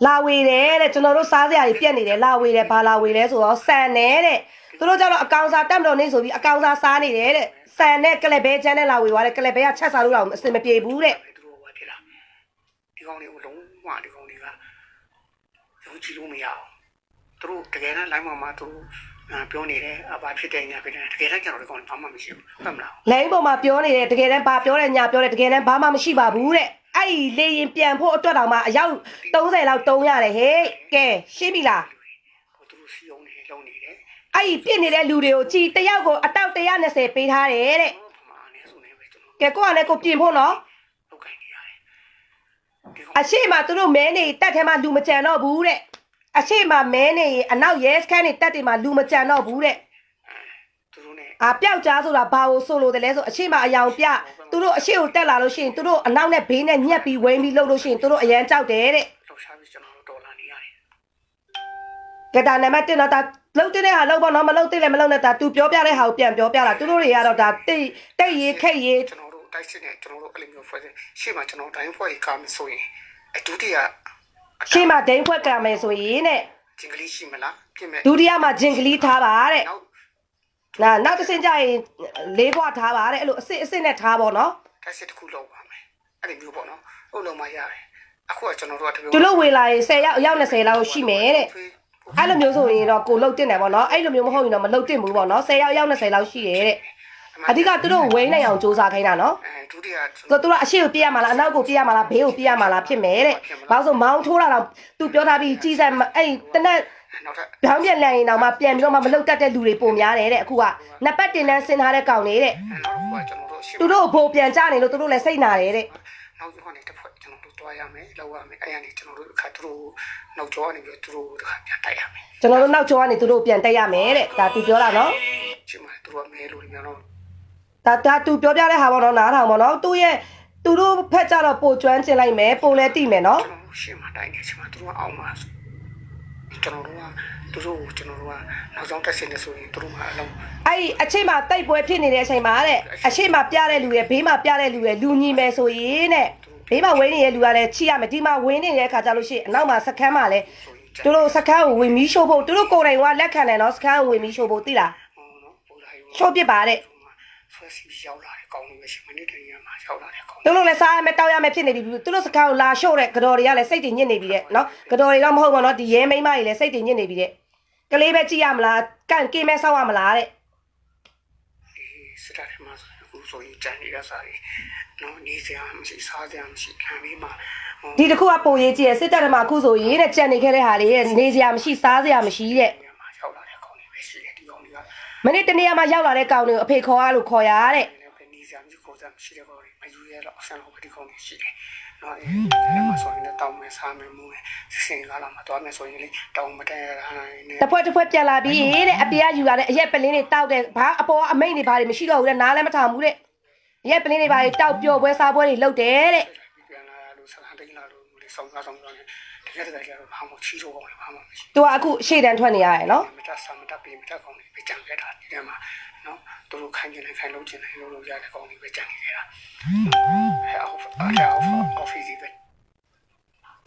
လာဝေတယ်တဲ့ကျွန်တော်တို့စားစရာတွေပြက်နေတယ်လာဝေတယ်ဘာလာဝေလဲဆိုတော့ဆန်နဲ့တဲ့သူတို့ကျတော့အကောင်စားတက်မတော်နေဆိုပြီးအကောင်စားစားနေတယ်တဲ့ဆန်နဲ့ကလဘဲချမ်းနဲ့လာဝေသွားတယ်ကလဘဲကချက်စားလို့တော့အစင်မပြေဘူးတဲ့သူတို့ဘာဖြစ်လားဒီကောင်လေးကိုလုံးဝဒီကောင်လေးကယုံကြည်လို့မရအောင်သူတို့တကယ်နဲ့လိုင်းပေါ်မှာသူတို့ပြောနေတယ်ဘာဖြစ်တယ်ညာဖြစ်တယ်တကယ်တမ်းကျွန်တော်ဒီကောင်ဘာမှမရှိဘူးဟုတ်မလားလိုင်းပေါ်မှာပြောနေတယ်တကယ်တမ်းဘာပြောတယ်ညာပြောတယ်တကယ်တမ်းဘာမှမရှိပါဘူးတဲ့အဲ့ဒီလေရင်ပြန်ဖို့အတွက်တောင်မှအယောက်30လောက်တုံးရတယ်ဟဲ့ကဲရှင်းပြီလားဟိုသူတို့စီအောင်နေလုံးနေတယ်အဲ့ဒီပြစ်နေတဲ့လူတွေကိုကြည်တယောက်ကိုအတောက်120ပေးထားတယ်တဲ့ကဲကိုကလည်းကိုပြင်ဖို့နော်ဟုတ်ကဲ့နေရတယ်အရှိမသူတို့မဲနေတက်ထဲမှာလူမကြံတော့ဘူးတဲ့အရှိမမဲနေအနောက်ရဲစခန်းနေတက်တွေမှာလူမကြံတော့ဘူးတဲ့သူတို့ ਨੇ ပျောက်ကြားဆိုတာဘာကိုဆိုလို့တယ်လဲဆိုအရှိမအယောင်ပြသူတို့အရှိကိုတက်လာလို့ရှိရင်သူတို့အနောက်နဲ့ဘေးနဲ့ညက်ပြီးဝိန်းပြီးလှုပ်လို့ရှိရင်သူတို့အရန်ကြောက်တယ်တဲ့လှုပ်ရှားပြီးကျွန်တော်တို့ဒေါ်လာနေရတယ်ကဲဒါနံပါတ်1တော့ဒါလှုပ်တဲ့ဟာလှုပ်ပေါ့နော်မလှုပ်တဲ့လည်းမလှုပ်နဲ့ဒါ तू ပြောပြတဲ့ဟာကိုပြန်ပြောပြတာသူတို့တွေကတော့ဒါတိတ်ရေးခက်ရေးကျွန်တော်တို့တိုက်စစ်နဲ့ကျွန်တော်တို့အဲ့လိုမျိုးဖွဲ့ရှေ့မှာကျွန်တော်တိုင်းဖွဲ့ကားမဆိုရင်အဒုတိယရှေ့မှာဒိန်းဖွဲ့ကမယ်ဆိုရင်တဲ့ဂျင်ကလေးရှိမလားပြင်မဲ့ဒုတိယမှာဂျင်ကလေးထားပါတဲ့နောက်တစ်ဆင့်ကျရင်လေးခွထားပါတဲ့အဲ့လိုအစ်နဲ့ထားပါတော့တိုက်စစ်တစ်ခုလောက်ပါမယ်အဲ့ဒီမျိုးပေါ့နော်ဟုတ်လုံးမရတယ်အခုကကျွန်တော်တို့ကသူတို့ဝေလာရင်10ရောက်20လောက်ရှိမယ်တဲ့အဲ့လိုမျိုးဆိုရင်တော့ကိုလှုပ်တင်တယ်ပေါ့နော်အဲ့လိုမျိုးမဟုတ်ရင်တော့မလှုပ်တင်ဘူးပေါ့နော်10ရောက်20လောက်ရှိတယ်တဲ့အဓိကသူတို့ဝိန်းနိုင်အောင်စူးစမ်းခိုင်းတာနော်ဒုတိယသူတို့အရှိကိုပြရမှာလားအနောက်ကိုပြရမှာလားဘေးကိုပြရမှာလားဖြစ်မယ်တဲ့ဘာလို့ဆိုမောင်းထိုးတာတော့သူပြောထားပြီးကြီးစံအဲ့တနက်ဘောင်းပြန်လန်ရင်တော့မှပြန်ပြီးတော့မှမလှုပ်တတ်တဲ့လူတွေပုံများတယ်တဲ့အခုကနှစ်ပတ်တင်တန်းဆင်းထားတဲ့ကောင်လေးတဲ့သူတို့ဘိုးပြန်ကြနေလို့သူတို့လည်းစိတ်နာတယ်တဲ့နောက်ကျောင်းနေတစ်ဖက်ကျွန်တော်တို့တွားရမယ်လောက်ရမယ်အဲ့ရနေကျွန်တော်တို့အခါသူတို့နောက်ကျောင်းနေပြီးသူတို့တခါပြန်တိုက်ရမယ်ကျွန်တော်တို့နောက်ကျောင်းကနေသူတို့ပြန်တိုက်ရမယ်တဲ့ဒါသူပြောတာနော်ချိန်မှာသူတို့ကမဲလို့ညတော့ဒါသူပြောပြတဲ့ဟာပေါ့နော်နားထောင်ပေါ့နော်သူတို့ဖက်ကြတော့ပိုကျွမ်းကျင်လိုက်မယ်ပိုလဲတိမယ်နော် ရှင်းမှတိုင်းနေချင်မှသူတို့အောင်မှာကျွန်တော်တို့ကသူတို့ကျွန်တော်တို့ကနောက်ဆုံးတက်စင်နေဆိုရင်သူတို့မှအလုံး အဲ့အချိန်မှာတိုက်ပွဲဖြစ်နေတဲ့အချိန်မှာတဲ့အချိန်မှာပြတဲ့လူရဲ့ဘေးမှာပြတဲ့လူရဲ့လူညီမယ်ဆိုရင်တဲ့ဘေးမှာဝင်းနေတဲ့လူကလည်းချိရမယ်ဒီမှာဝင်းနေတဲ့အခါကျလို့ရှိရင်အနောက်မှာစခန်းမှာလည်းသူတို့စခန်းကိုဝင်ပြီးရှို့ဖို့သူတို့ကိုယ်တိုင်ကလက်ခံတယ်နော်စခန်းကိုဝင်ပြီးရှို့ဖို့သိလားရှို့ပစ်ပါတဲ့ ဆွဲစီရောက်လာတဲ့ကောင်းလို့မရှိမနေ့တည်းကမှရောက်လာတဲ့ကောင်း သူတို့လည်းစားရမယ်တောက်ရမယ်ဖြစ်နေပြီသူတို့စကားကိုလာရှို့တဲ့ကတော်တွေကလည်းစိတ်တွေညစ်နေပြီတဲ့နော်ကတော်တွေတော့မဟုတ်ပါတော့ဒီရဲမိန်းမတွေလည်းစိတ်တွေညစ်နေပြီတဲ့ကလေးပဲကြည့်ရမလားကန့်ကင်းမဲဆောက်ရမလားတဲ့ စစ်တပ်ထဲမှာအခုဆိုရင်ကြံနေတာစားရီနော်နေစရာမရှိစားစရာမရှိခံပြီးမှ ဒီတစ်ခုကပုံရေးကြည့်ရစစ်တပ်ထဲမှာအခုဆိုရေးတဲ့ကြံနေခဲ့တဲ့ဟာတွေနေစရာမရှိစားစရာမရှိတဲ့ ရောက်လာတဲ့ကောင်းလေးပဲရှိတယ်ဒီကောင်းလေးက မနေ့တနေ့မှရောက်လာတဲ့ကောင်တွေကိုအဖေခေါ်ရလို့ခေါ်ရတဲ့ နေစရာမရှိခေါ်စရာမရှိတဲ့ကောင်းလေးမယူရတော့အဆန်လို့ဒီကောင်းလေးရှိတယ်နော်အဲ့မှာဆိုရင်လည်းတောင်းမယ်စားမယ်မူမယ်စင်ကားလာမှာတော့မယ်ဆိုရင်လေတောင်းမတဲ့ဟာနဲ့ တစ်ဖွဲ့ပြန်လာပြီးတဲ့အပြေကယူလာတဲ့အရက်ပလင်းတွေတောက်တဲ့ဘာအပေါ်အမိတ်တွေဘာတွေမရှိတော့ဘူးတဲ့နားလည်းမထောင်ဘူးတဲ့အရက်ပလင်းတွေဘာတွေတောက်ပျော့ပွဲစားပွဲတွေလုပ်တယ်တဲ့ ပြန်လာလို့ဆန္ဒတိတ်လာလို့လေဆောင်းကားဆောင်တော့တကယ်တကယ်ကျတော့ဘာမှချီးတော့ကောင်းလေဘာမှမရှိ သူကအခုရှေ့တန်းထွက်နေရတယ်နော် မတဆာမတပေးမတကောင်းလေပဲကြံခဲ့တာဒီထဲမှာနော်သူတို့ခိုင်းကျင်ခိုင်းလို့ကျင်တယ်လို့ရတဲ့ကောင်းလေပဲကြံခဲ့တာoffice ပဲ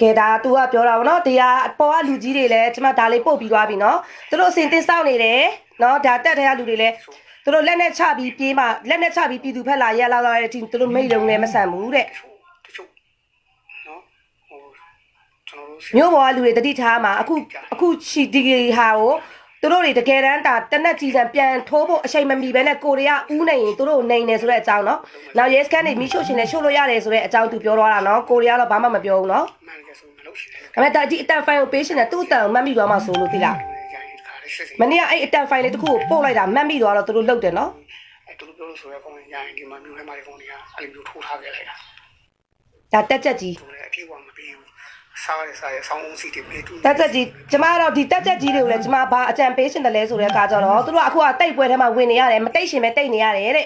ကဲဒါ तू ကပြောတာဗောနော်တရားအပေါ်ကလူကြီးတွေလည်းကျွန်မဒါလေးပို့ပြီးသွားပြီနော်သူတို့အစင်တင်စောင့်နေတယ်နော်ဒါတက်တဲ့ကလူတွေလည်းသူတို့လက်နဲ့ချပြီးပြေးမှလက်နဲ့ချပြီးပြည်သူဖက်လာရက်လောက်တဲ့အချိန်သူတို့မိတ်လုံးလည်းမဆန်ဘူးတဲ့ တချို့နော်ဟိုကျွန်တော်တို့ မြို့ပေါ်ကလူတွေတတိထားမှာအခုချီဒီဟာကိုသူတို့တွေတကယ်တမ်းတာတနက်ကြီးစံပြန်ထိုးဖို့အချိန်မမီပဲနဲ့ကိုရီးယားဦးနေရင်သူတို့နေနေဆိုတဲ့အကြောင်းနော်နောက်ရဲစကန်တွေမိရှို့ရှင်လည်းရှို့လို့ရတယ်ဆိုတဲ့အကြောင်းသူပြောတော့တာနော်ကိုရီးယားတော့ဘာမှမပြောဘူးနော် မှန်ကဆိုမလို့ရှိတယ် ဒါပေမဲ့ဒါဒီအတန်ဖိုင်ကိုပေးရှင်တယ်သူ့အတန်ကိုမှတ်မိသွားမှဆိုလို့သိလားမနေ့ကအဲ့အတန်ဖိုင်လေးတစ်ခုကိုပို့လိုက်တာမှတ်မိသွားတော့သူတို့လုတ်တယ်နော် အဲ့သူတို့ပြောလို့ဆိုရကောင်းရင်ညာရင်ဒီမှာမြို့ထဲမှာဒီကောင်တွေကအဲ့လိုမျိုးထိုးထားခဲ့လိုက်တာ ဒါတက်ချက်ကြီး သူလည်းအပြေဝမပြီးဘူးစားရစားရဆောင်းအောင်စီတွေမေးတူ တက်ချက်ကြီးကျမကတော့ဒီတက်ချက်ကြီးတွေကိုလည်းကျမဘာအကြံပေးရှင်တယ်လဲဆိုတဲ့အခါကျတော့သူတို့ကအခုကတိတ်ပွဲထဲမှာဝင်နေရတယ်မတိတ်ရှင်ပဲတိတ်နေရတယ်တဲ့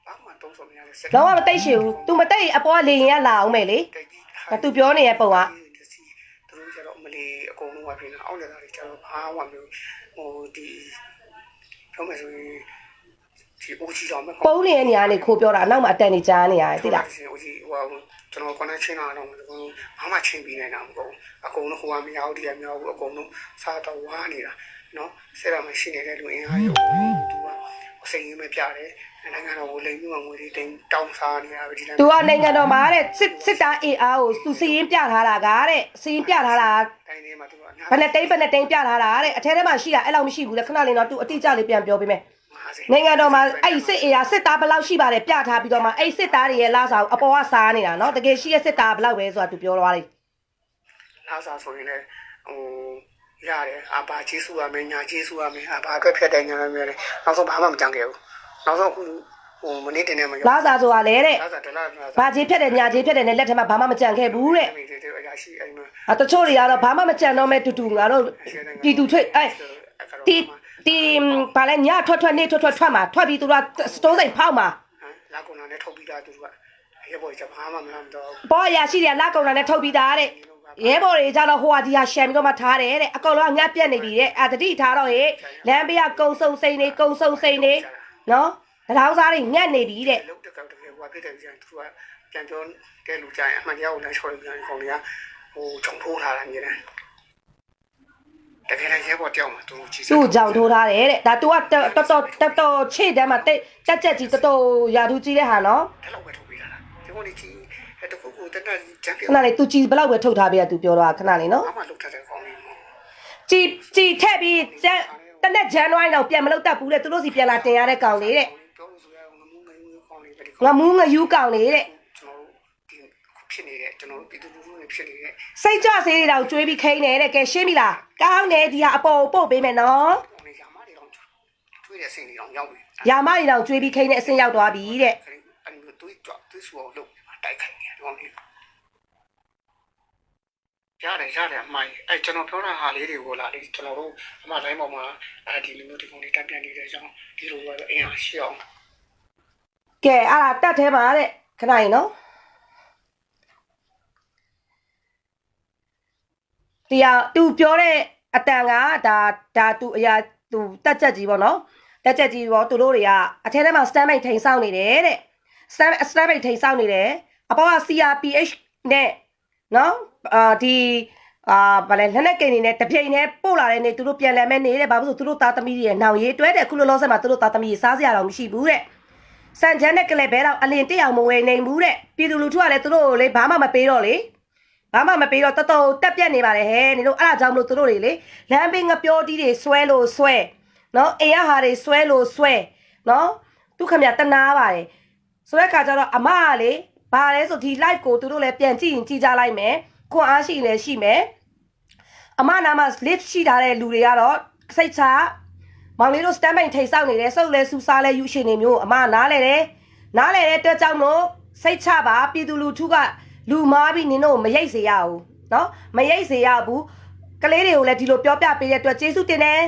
ဘာမှတုံးဆောင်မရလဲ လုံးဝမတိတ်ရှင်ဘူး तू မတိတ်အပေါ်ကလေရင်ကလာအောင်မယ်လေဒါ तू ပြောနေတဲ့ပုံက သူတို့ကျတော့မလီအကုန်လုံးဝပြင်းတာအောက်နေတာတွေကျတော့ဘာမှမမျိုးဟိုဒီပြောမယ်ဆိုရင်ဒီအိုချီတော်မဲ့ ပုံးနေတဲ့နေရာကနေခိုးပြောတာအနောက်မှာအတန်နေကြားနေရတယ်သိလား အိုချီဟိုကျွန်တော် connection လာတော့ဘာမှချင်းပြီးနေတာမဟုတ်ဘူးအကုန်လုံးဟိုကမရဘူးဒီကမရဘူးအကုန်လုံးစားတော့ဝါနေတာနော်ဆက်ရမရှိနေတဲ့လူအင်အားတွေအကုန်လုံးသူကအစိမ်းရင်းပဲပြတယ်နိုင်ငံတော်ကိုလိမ်ပြီးမှငွေတွေတင်တောင်းစားနေတာပဲဒီလမ်း तू ကနိုင်ငံတော်မှာတဲ့စစ်သားအေအားကို तू စီရင်ပြထားတာကတဲ့စီရင်ပြထားတာ တိုင်းထဲမှာသူက ဘယ်နဲ့တိန်ပြထားတာတဲ့အထဲထဲမှာရှိတာအဲ့လောက်မရှိဘူးလေခဏလေးတော့ तू အတိအကျလေးပြန်ပြောပေးမယ်နိုင်ငံတော်မှာအဲ့စစ်အေအားစစ်သားဘယ်လောက်ရှိပါတယ်ပြထားပြီးတော့မှအဲ့စစ်သားတွေရဲ့လာစာကိုအပေါ်ကစားနေတာနော်တကယ်ရှိရဲ့စစ်သားဘယ်လောက်ပဲဆိုတာ तू ပြောသွားတယ် လာစားဆိုရင်လည်းဟိုရတယ်အဘာကျေးဇူးရမယ်ညာကျေးဇူးရမယ်အဘာအတွက်ဖြတ်တယ်ညာလည်းမျိုးလေနောက်ဆုံးဘာမှမကြံခဲ့ဘူးနောက်ဆုံးဟိုမနေ့တင်နေမှာ လာစာဆိုတာလေတဲ့ လာစားဒလာ ဘာကြီးဖြတ်တယ်ညာကြီးဖြတ်တယ်နဲ့လက်ထက်မှာဘာမှမကြံခဲ့ဘူးတဲ့ အရာရှိအဲ့မှာ တချို့တွေကတော့ဘာမှမကြံတော့မဲ့တူငါတို့ပြည်သူထွေအဲ့တီဘာလဲညထွက်နေထွက်မှာထွက်ပြီးသူကစတိုးစိန်ဖောက်မှာ လာကုန်လာနဲ့ထုတ်ပြီးသားသူကရဲဘော်ကြီးကဘာမှမလုပ်တော့ ပေါ်ရရှိတယ်လာကုန်လာနဲ့ထုတ်ပြီးသားတဲ့ရဲဘော်တွေကြတော့ဟိုဟာဒီဟာရှမ်ပြီးတော့မှထားတယ်တဲ့အကောင်လုံးကငှက်ပြက်နေပြီတဲ့တတိထားတော့ဟေ့လမ်းဘေးကကုံစုံစိန်နေနော်လောင်းစားတွေငှက်နေပြီတဲ့ လုံးတကောက်တကယ်ဟိုဖြစ်တယ်ပြန်သူကပြန်ပြောတဲ့လူကြရင်အမှန်တရားကိုလည်းချော်ပြန်ခေါင်းတွေကဟိုဂျုံထိုးထားတာမြင်တယ်တကယ်လည်းရဲဘော်တယောက်မှသူကြည့်စ သူ့ကြောင်ထိုးထားတယ်တဲ့ဒါ तू ကတော်ချေ့တန်းမှာတက်ချက်ကြီးတော်ရာထူးကြီးတဲ့ဟာနော် အဲ့လောက်ပဲထုတ်ပေးတာလားဒီကောင်ကြီးအဲ့တခုခုတက်တက်ချန်ပီယံ ခဏလေး तू ကြီးဘယ်လောက်ပဲထုတ်ထားပေးရ तू ပြောတော့ခဏလေးနော် ဘာမှလုပ်ထားတဲ့ကောင်လေး ကြီးထက်ပြီးတနက်ဇန်နဝါရီတော့ပြန်မလုပ်တတ်ဘူးတဲ့သူတို့စီပြန်လာတင်ရတဲ့ကောင်လေးတဲ့ ပြောလို့ဆိုရငမူးငယူကောင်လေးပဲဒီ ငမူးငယူးကောင်လေးတဲ့ ကျွန်တော်တို့ဒီဖြစ်နေတဲ့ကျွန်တော်တို့ပြည်သူလူထုတွေဖြစ်နေတဲ့ စိတ်ကြဆေးတွေတော့ကျွေးပြီးခိန်းနေတဲ့ကဲရှင်းပြီလားကောင်းတယ်ဒီဟာအပေါ်ပို့ပေးမယ်နော် ကောင်လေးရာမတွေတော့တွေးတဲ့စိတ်တွေတော့ရောက်ပြီ ရာမတွေတော့ကျွေးပြီးခိန်းတဲ့အဆင့်ရောက်သွားပြီတဲ့ အဲ့ဒီတွေးကြတွေးဆိုအောင်လုပ်တိုက်ခိုက်နေတယ်ကောင်လေးရတယ်အမိုင်းအဲ့ကျွန်တော်ပြောတာဟာလေးတွေကိုလာလေကျွန်တော်တို့အမှတိုင်းပေါ်မှာဒီလိုမျိုးဒီကောင်လေးတက်ပြန်နေတဲ့အကြောင်းဒီလိုပဲအင်အားရှိအောင် ကဲအဲ့ဒါတက်သေးပါတဲ့ခဏရင်နော် တရားသူပြောတဲ့အတန်ကဒါသူအရာသူတက်ချက်ကြီးပေါ့နော်တက်ချက်ကြီးပေါ့သူတို့တွေကအထဲထဲမှာ stand by ထိန်ဆောင်နေတယ်တဲ့ stand by ထိန်ဆောင်နေတယ်အပေါ်က CRPH နဲ့နော်ဒီဗာလဲလက်နဲ့ကိန်းနေနဲ့တပြိန်နဲ့ပို့လာတဲ့နေသူတို့ပြန်လည်မဲ့နေတဲ့ဘာလို့ဆိုသူတို့သားသမီးတွေရဲ့နောင်ရေးတွဲတဲ့ခုလောလောဆယ်မှာသူတို့သားသမီးတွေစားစရာတော့မရှိဘူးတဲ့စံချမ်းနဲ့ကလေးဘဲတော့အလင်တက်အောင်မဝယ်နိုင်ဘူးတဲ့ပြည်သူလူထုကလည်းသူတို့လေဘာမှမပေးတော့လေဘာမှမပေးတော့တော်တော်တက်ပြက်နေပါတယ်ဟဲ့နေလို့အဲ့ဒါကြောင့်မလို့သူတို့တွေလေလမ်းဘေးငပြောတီးတွေဆွဲလို့ဆွဲနော်အိမ်ရဟာတွေဆွဲလို့ဆွဲနော်သူခမရတနာပါတယ်ဆိုတဲ့ခါကျတော့အမကလေဘာလဲဆိုဒီ live ကိုသူတို့လည်းပြန်ကြည့်ရင်ကြည့်ကြလိုက်မယ်ခွန်အားရှိလည်းရှိမယ်အမနာမှာ live ရှိထားတဲ့လူတွေကတော့စိတ်ချမောင်လေးတို့ stand by ထိတ်ဆောက်နေတယ်စုပ်လဲစူစားလဲယူရှင်နေမျိုးအမနားလဲတဲ့အတွက်ကြောင့်မို့စိတ်ချပါပြည်သူလူထုကလူမားပြီးနင်တို့မရိတ်စေရဘူးနော်မရိတ်စေရဘူးကလေးတွေကိုလည်းဒီလိုပြောပြပေးတဲ့အတွက်ကျေးဇူးတင်တယ်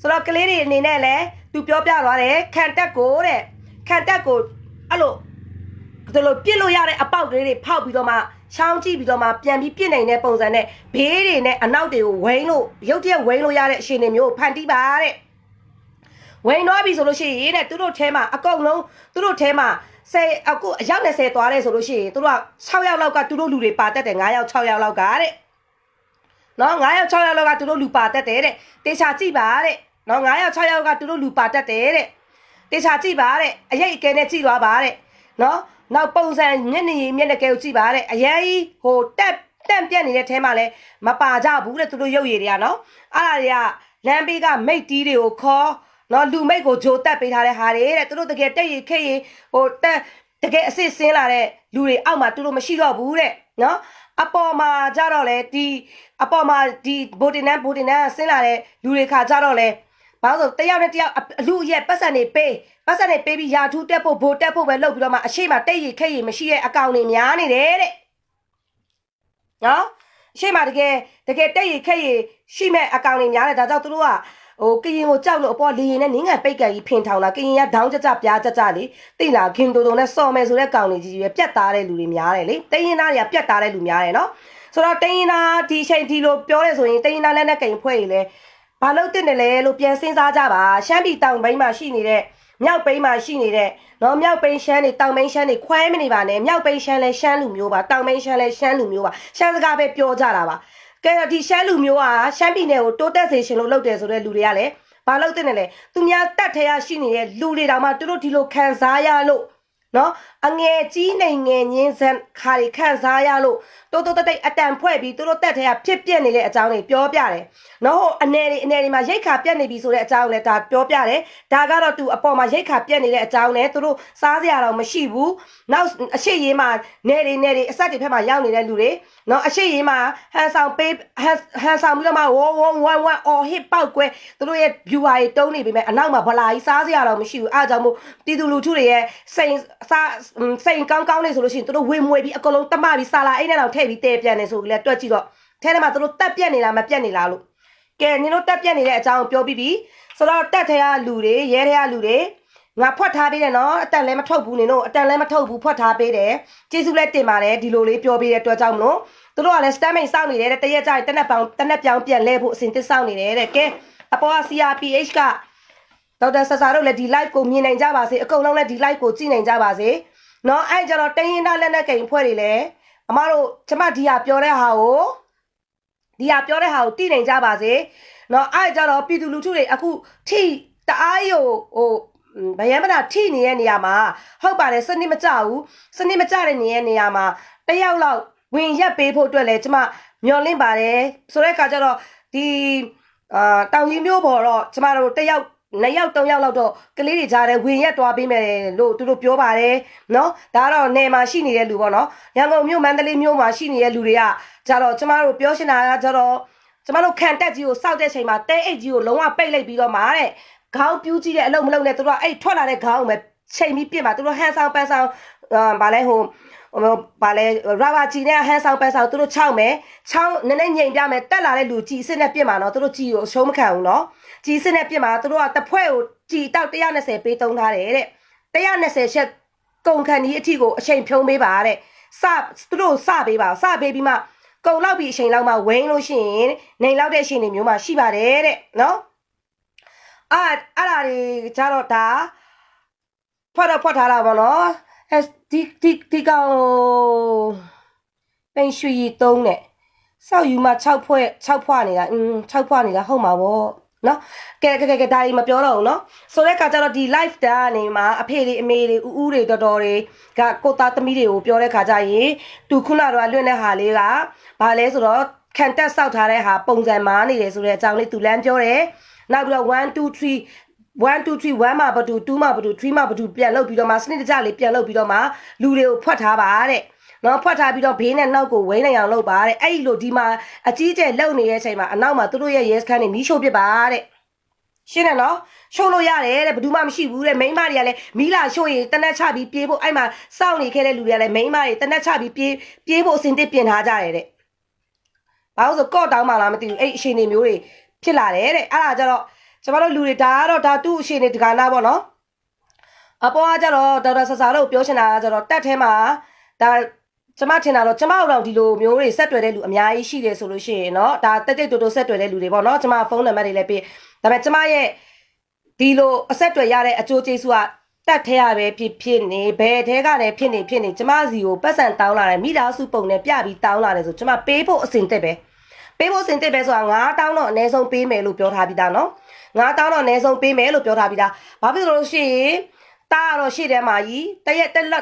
ဆိုတော့ကလေးတွေအနေနဲ့လည်းသူပြောပြသွားတယ်ခံတက်ကိုအဲ့လိုဒီလိုပြစ်လို့ရတဲ့အပေါက်ကလေးတွေဖောက်ပြီးတော့မှချောင်းကြည့်ပြီးတော့မှပြန်ပြီးပြစ်နိုင်တဲ့ပုံစံနဲ့ဘေးတွေနဲ့အနောက်တွေကိုဝိန်းလို့ရုတ်တရက်ဝိန်းလို့ရတဲ့အခြေအနေမျိုးဖန်တီးပါတဲ့ဝိန်းတော့ပြီဆိုလို့ရှိရင်တဲ့သူတို့ထဲမှာအကုန်လုံးသူတို့ထဲမှာအခုအယောက်20သွားတယ်ဆိုလို့ရှိရင်သူတို့က6ယောက်လောက်ကသူတို့လူတွေပါတတ်တယ်9ယောက်6ယောက်လောက်ကတဲ့နော်9ယောက်6ယောက်လောက်ကသူတို့လူပါတတ်တယ်တဲ့တေချာကြည့်ပါတဲ့နော်9ယောက်6ယောက်ကသူတို့လူပါတတ်တယ်တဲ့တေချာကြည့်ပါတဲ့အရေးအကဲနဲ့ကြည့်သွားပါတဲ့နော်နောက်ပုံစံမျက်နှာကဲကိုကြည့်ပါတဲ့အရေးဟိုတန့်ပြက်နေတဲ့ထဲမှာလဲမပါကြဘူးတဲ့သူတို့ရုပ်ရည်တွေကနော်အဲ့ဒါတွေကလမ်းဘေးကမိတ်တီးတွေကိုခေါ်နော်လူမိတ်ကိုဂျိုတက်ပေးထားတဲ့ဟာတွေတဲ့သူတို့တကယ်တက်ရခဲ့ရဟိုတကယ်အစ်စ်ဆင်းလာတဲ့လူတွေအောက်မှာသူတို့မရှိတော့ဘူးတဲ့နော်အပေါ်မှာကြတော့လေဒီအပေါ်မှာဒီဘိုတင်နန်းဆင်းလာတဲ့လူတွေခါကြတော့လေဘာလို့တယောက်နဲ့တယောက်အလူရဲ့ပတ်စံနေပေးပြီးယာထူးတက်ဖို့ဘိုတက်ဖို့ပဲလုပ်ပြီးတော့မှအရှိမတိတ်ရခဲ့ရမရှိတဲ့အကောင်တွေများနေတယ်တဲ့နော်အရှိမတကယ်တိတ်ရခဲ့ရရှိမဲ့အကောင်တွေများတယ်ဒါကြောင့်သူတို့ကဟိုကရင်ကိုကြောက်လို့အပေါ်လေရင်နဲ့နင်းငံပိတ်ကန်ကြီးဖင်ထောင်တာကရင်ကဒေါင်းကြပြားကြလေသိလားခင်တိုနဲ့စော်မယ်ဆိုတဲ့ကောင်တွေကြီးပဲပြတ်သားတဲ့လူတွေများတယ်လေတင်းရင်သားတွေကပြတ်သားတဲ့လူများတယ်နော်ဆိုတော့တင်းရင်သားဒီချိန်ဒီလိုပြောရဲဆိုရင်တင်းရင်သားလက်နဲ့ကိန်ဖွဲ့ရည်လဲဘာလို့တင်တယ်လဲလို့ပြန်စဉ်းစားကြပါရှမ်းပြည်တောင်ပိုင်းမှာရှိနေတဲ့မြောက်ပိုင်းမှာရှိနေတဲ့နော်မြောက်ပိုင်းရှမ်းတွေတောင်ပိုင်းရှမ်းတွေခွဲမနေပါနဲ့မြောက်ပိုင်းရှမ်းလဲရှမ်းလူမျိုးပါတောင်ပိုင်းရှမ်းလဲရှမ်းလူမျိုးပါရှမ်းစကားပဲပြောကြတာပါကဲဒီရှမ်းလူမျိုးကရှမ်းပြည်နယ်ကိုတိုးတက်စေရှင်လို့လုပ်တယ်ဆိုတဲ့လူတွေကလည်းဘာလုပ်တဲ့လဲသူများတတ်ထဲရရှိနေတဲ့လူတွေတောင်မှသူတို့ဒီလိုခံစားရလို့နော်အငယ်ကြီးနိုင်ငယ်ညင်းစံခါတွေခံစားရလို့တိုးတိတ်အတန်ဖွဲ့ပြီးသူတို့တက်ထဲရဖြစ်ပြက်နေတဲ့အကြောင်းတွေပြောပြတယ်နော်ဟိုအနေတွေမှာရိတ်ခါပြက်နေပြီဆိုတဲ့အကြောင်းလည်းဒါပြောပြတယ်ဒါကတော့သူအပေါ်မှာရိတ်ခါပြက်နေတဲ့အကြောင်းနဲ့သူတို့စားစရာတော့မရှိဘူးနောက်အရှိရေးမှာနေတွေအဆက်တွေဖက်မှာရောက်နေတဲ့လူတွေနော်အရှိရေးမှာဟန်ဆောင်ပြီးတော့မှဝ1အော်ဟစ်ပေါက်ကွဲသူတို့ရဲ့ viewer တွေတုံးနေပြီမဲ့အနောက်မှာဗလာကြီးစားစရာတော့မရှိဘူးအားကြောင့်မို့ပြည်သူလူထုတွေရဲ့စိန်ကောင်းနေဆိုလို့ရှိရင်သူတို့ဝေမွေပြီးအကလုံးတမပြီးစာလာအိတ်နဲ့တော့ထည့်ပြီးတဲပြန်နေဆိုပြီးလဲတွက်ကြည့်တော့ထဲထဲမှာသူတို့တက်ပြက်နေလားမပြက်နေလားလို့ကဲနင်တို့တက်ပြက်နေတဲ့အကြောင်းကိုပြောပြီးပြီဆိုတော့တက်ထဲကလူတွေရဲထဲကလူတွေငါဖွက်ထားပေးတယ်နော်အတန်လည်းမထုတ်ဘူးနင်တို့အတန်လည်းမထုတ်ဘူးဖွက်ထားပေးတယ်ကျေးဇူးလည်းတင်ပါတယ်ဒီလိုလေးပြောပေးတဲ့အတွက်ကြောင့်မလို့သူတို့ကလည်း stand by စောင့်နေတယ်တရက်ကြရင်တနက်ပြောင်းပြန်လဲဖို့အစဉ်သစ်စောင့်နေတယ်တဲ့ကဲအပေါ်က CRPH ကဒေါက်တာဆဆာတို့လည်းဒီ live ကိုမြင်နိုင်ကြပါစေအကုန်လုံးလည်းဒီ live ကိုကြည့်နိုင်ကြပါစေနော်အဲ့ကြတော့တင်းရင်သားလက်နဲ့ကိန်ဖွဲ့တွေလည်းအမတို့ကျမဒီဟာပြောတဲ့ဟာကိုသိနိုင်ကြပါစေနော်အဲ့ကြတော့ပြည်သူလူထုတွေအခုထိတအားယိုဟိုဗယံမနာထိနေတဲ့နေရာမှာဟုတ်ပါတယ်စနစ်မကျဘူးစနစ်မကျတဲ့နေရာမှာတယောက်လောက်ဝင်ရက်ပေးဖို့အတွက်လည်းကျမမျှော်လင့်ပါတယ်ဆိုတဲ့အခါကျတော့ဒီတောင်ကြီးမျိုးပေါ်တော့ကျမတို့တယောက်2ယောက်3ယောက်လောက်တော့ကလေးတွေကြားထဲဝင်ရက်သွားပေးမယ်လို့သူတို့ပြောပါတယ်နော်ဒါကတော့နယ်မှာရှိနေတဲ့လူပေါ့နော်ရန်ကုန်မြို့မန္တလေးမြို့မှာရှိနေတဲ့လူတွေကကြတော့ကျမတို့ပြောရှင်းတာကကြတော့ကျမတို့ခံတက်ကြီးကိုစောက်တဲ့ချိန်မှာတဲအိတ်ကြီးကိုလုံးဝပိတ်လိုက်ပြီးတော့မှတဲ့ခေါင်းပြူးကြီးတဲ့အလုံးမလုံးနဲ့သူတို့ကအဲ့ထွက်လာတဲ့ခေါင်းကိုပဲချိန်ပြီးပြစ်မှာသူတို့ဟန်ဆောင်ပန်းဆောင်ဗာလဲဟိုဗာလဲရာဘာကြီးနဲ့ဟန်ဆောင်ပန်းဆောင်သူတို့ချောင်းမယ်ချောင်းနည်းနည်းငိန်ပြမယ်တက်လာတဲ့လူကြီးအစ်စ်နဲ့ပြစ်မှာနော်သူတို့ကြီးကိုအရှုံးမခံဘူးနော်ကြီးစနဲ့ပြစ်မှာသူတို့ကတစ်ဖွဲ့ကိုကြီးတောက်120ပေးသုံးထားတယ်တဲ့120ချက်ကုန်ခန့်ဒီအထိကိုအချိန်ဖြုံးပေးပါတဲ့သူတို့စပေးပါစပေးပြီးမှ ကုံလောက်ပြီးအချိန်လောက်မှဝိန်းလို့ရှိရင်နေလောက်တဲ့အချိန်တွေမျိုးမှရှိပါတယ်တဲ့နော်အဲ့ဒါတွေကြတော့ဒါဖွက်ထားတာပေါ့နော်ဒီကောင်ပင်ရွှေရီတုံးနဲ့စောက်ယူမှ6ဖွက်နေတာ6ဖွက်နေတာဟုတ်မှာပေါ့နော်ကဲဒါကြီးမပြောတော့ဘူးနော်ဆိုတဲ့အခါကျတော့ဒီ live တာနေမှာအဖေတွေအမေတွေဦးတွေတော်တော်တွေကကိုသားသမီးတွေကိုပြောတဲ့ခါကျရင်သူခုနတော့လွင့်တဲ့ဟာလေးကဘာလဲဆိုတော့ခံတက်ဆောက်ထားတဲ့ဟာပုံစံမားနေတယ်ဆိုတဲ့အကြောင်းလေးသူလမ်းပြောတယ်နောက်ပြီးတော့1 2 3 1 2 3 1မှာဘတူ2မှာဘတူ3မှာဘတူပြန်လုပ်ပြီးတော့မှစနစ်တကျလေးပြန်လုပ်ပြီးတော့မှလူတွေကိုဖွက်ထားပါတဲ့နော်ဖွက်ထားပြီးတော့ဘေးနဲ့နောက်ကိုဝိန်းနိုင်အောင်လုပ်ပါတဲ့အဲ့ဒီလိုဒီမှာအကြီးကျယ်လုံနေတဲ့အချိန်မှာအနောက်မှာသူတို့ရဲ့ရဲစခန်းတွေမီးရှို့ပစ်ပါတဲ့ရှင်းတယ်နော်ရှို့လို့ရတယ်တဲ့ဘယ်သူမှမရှိဘူးတဲ့မိန်းမတွေကလည်းမီးလာရှို့ရင်တနက်ချပြီးပြေးဖို့အဲ့မှာစောင့်နေခဲ့တဲ့လူတွေကလည်းမိန်းမတွေတနက်ချပြီးပြေးဖို့အစဉ်သစ်ပြင်ထားကြတယ်တဲ့ဘာလို့ဆိုကော့တောင်းမှလားမသိဘူးအဲ့အရှင်တွေမျိုးတွေဖြစ်လာတယ်တဲ့အဲ့ဒါကြတော့ကျမတို့လူတွေဒါကတော့ဒါသူ့အရှင်တွေဒီကနာပေါ့နော်အပေါ်ကကြတော့ဒေါက်တာဆဆာတို့ပြောချင်တာကကြတော့တက်ထဲမှာဒါကျမထင်တာတော့ကျမတို့ဒီလိုမျိုးတွေဆက်တွယ်တဲ့လူအများကြီးရှိတယ်ဆိုလို့ရှိရင်เนาะဒါတက်တိုးဆက်တွယ်တဲ့လူတွေပေါ့เนาะကျမဖုန်းနံပါတ်တွေလည်းပေးဒါပေမဲ့ကျမရဲ့ဒီလိုအဆက်တွယ်ရတဲ့အကျိုးကျေးဇူးကတက်ထဲရပဲဖြစ်နေဘယ်ထဲကလည်းဖြစ်နေကျမစီကိုပတ်စံတောင်းလာတယ်မိသားစုပုံနဲ့ပြပြီးတောင်းလာတယ်ဆိုကျမပေးဖို့အစဉ်တက်ပဲပေးဖို့အစဉ်တက်ပဲဆိုတာ9000တော့အနည်းဆုံးပေးမယ်လို့ပြောထားပြီးသားเนาะ9000တော့အနည်းဆုံးပေးမယ်လို့ပြောထားပြီးသားဘာဖြစ်လို့ရှိရင်တာတော့ရှေ့ထဲမှာကြီး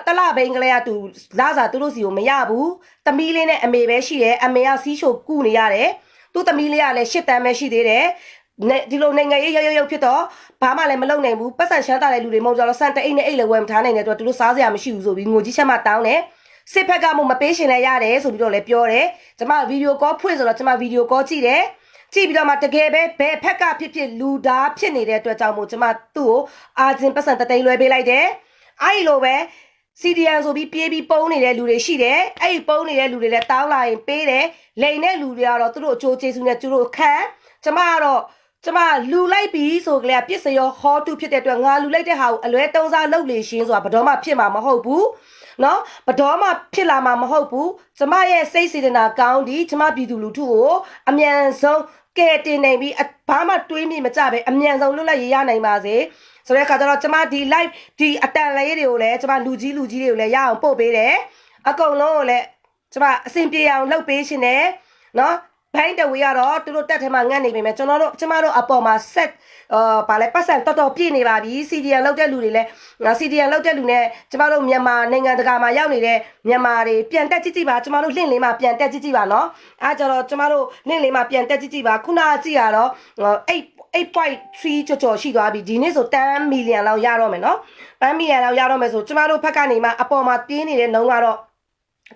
တလဘိန်းကလေးကသူလာစားသူတို့စီကိုမရဘူးသမီးလေးနဲ့အမေပဲရှိတယ်အမေကစီးချိုကုနေရတယ်သူ့သမီးလေးကလည်း8တန်းပဲရှိသေးတယ်ဒီလိုနိုင်ငံရေးရုပ်ဖြစ်တော့ဘာမှလည်းမလုပ်နိုင်ဘူးပတ်စံရှမ်းတာတဲ့လူတွေမဟုတ်ကြတော့စံတအိတ်နဲ့အိတ်လည်းဝယ်မထားနိုင်တဲ့အတွက်သူတို့စားစရာမရှိဘူးဆိုပြီးငိုကြီးချက်မှတောင်းတယ်စစ်ဖက်ကမှမပေးရှင်လည်းရတယ်ဆိုပြီးတော့လည်းပြောတယ်ကျမဗီဒီယိုကောဖွင့်ဆိုတော့ကျမဗီဒီယိုကောကြည့်တယ်ကြည့်ပြီးတော့မှတကယ်ပဲဘယ်ဖက်ကဖြစ်လူသားဖြစ်နေတဲ့အတွက်ကြောင့်မို့ကျမသူ့ကိုအာဇင်ပတ်စံတသိန်းလွှဲပေးလိုက်တယ်အဲ့လိုပဲ CDN ဆိုပြီးပြေးပြီးပုံနေတဲ့လူတွေရှိတယ်အဲ့ဒီပုံနေတဲ့လူတွေလည်းတောင်းလာရင်ပေးတယ်လိန်တဲ့လူတွေကတော့သူတို့အချိုးကျေးဇူးနဲ့သူတို့ခံကျမကတော့ကျမလူလိုက်ပြီးဆိုကြလေပြစ်စရောဟောတူဖြစ်တဲ့အတွက်ငါလူလိုက်တဲ့ဟာကိုအလွဲတုံးစားလုပ်လေရှင်းဆိုတာဘတော်မှဖြစ်မှာမဟုတ်ဘူးနော်ဘတော်မှဖြစ်လာမှာမဟုတ်ဘူးကျမရဲ့စိတ်စေတနာကောင်းဒီကျမပြည်သူလူထုကိုအမြန်ဆုံးကဲတင်နိုင်ပြီးဘာမှတွေးမိမကြပဲအမြန်ဆုံးလွတ်လပ်ရနိုင်ပါစေဆိုတဲ့အခါကျတော့ကျမဒီ live ဒီအတန်လေးတွေကိုလည်းကျမလူကြီးတွေကိုလည်းရအောင်ပို့ပေးတယ်အကုန်လုံးကိုလည်းကျမအစဉ်ပြေအောင်လုပ်ပေးရှင်တယ်နော်ဘိုင်းတဝေကတော့သူတို့တက်ထဲမှာငတ်နေပြီမဲ့ကျမတို့အပေါ်မှာဆက်ဗာလဲပတ်စံတော်ပြည့်နေပါပြီ CDN လောက်တဲ့လူတွေလည်း CDN လောက်တဲ့လူနဲ့ကျမတို့မြန်မာနိုင်ငံတကာမှာရောက်နေတဲ့မြန်မာတွေပြန်တက်ကြည့်ပါကျမတို့လင့်လေးမှာပြန်တက်ကြည့်ပါနော်အားကြတော့ကျမတို့လင့်လေးမှာပြန်တက်ကြည့်ပါခုနကကြည့်ရတော့8.3ကျော်ရှိသွားပြီဒီနေ့ဆို10 million လောက်ရတော့မယ်နော်10 million လောက်ရတော့မယ်ဆိုကျမတို့ဘက်ကနေမှအပေါ်မှာပြင်းနေတဲ့နှုံးကတော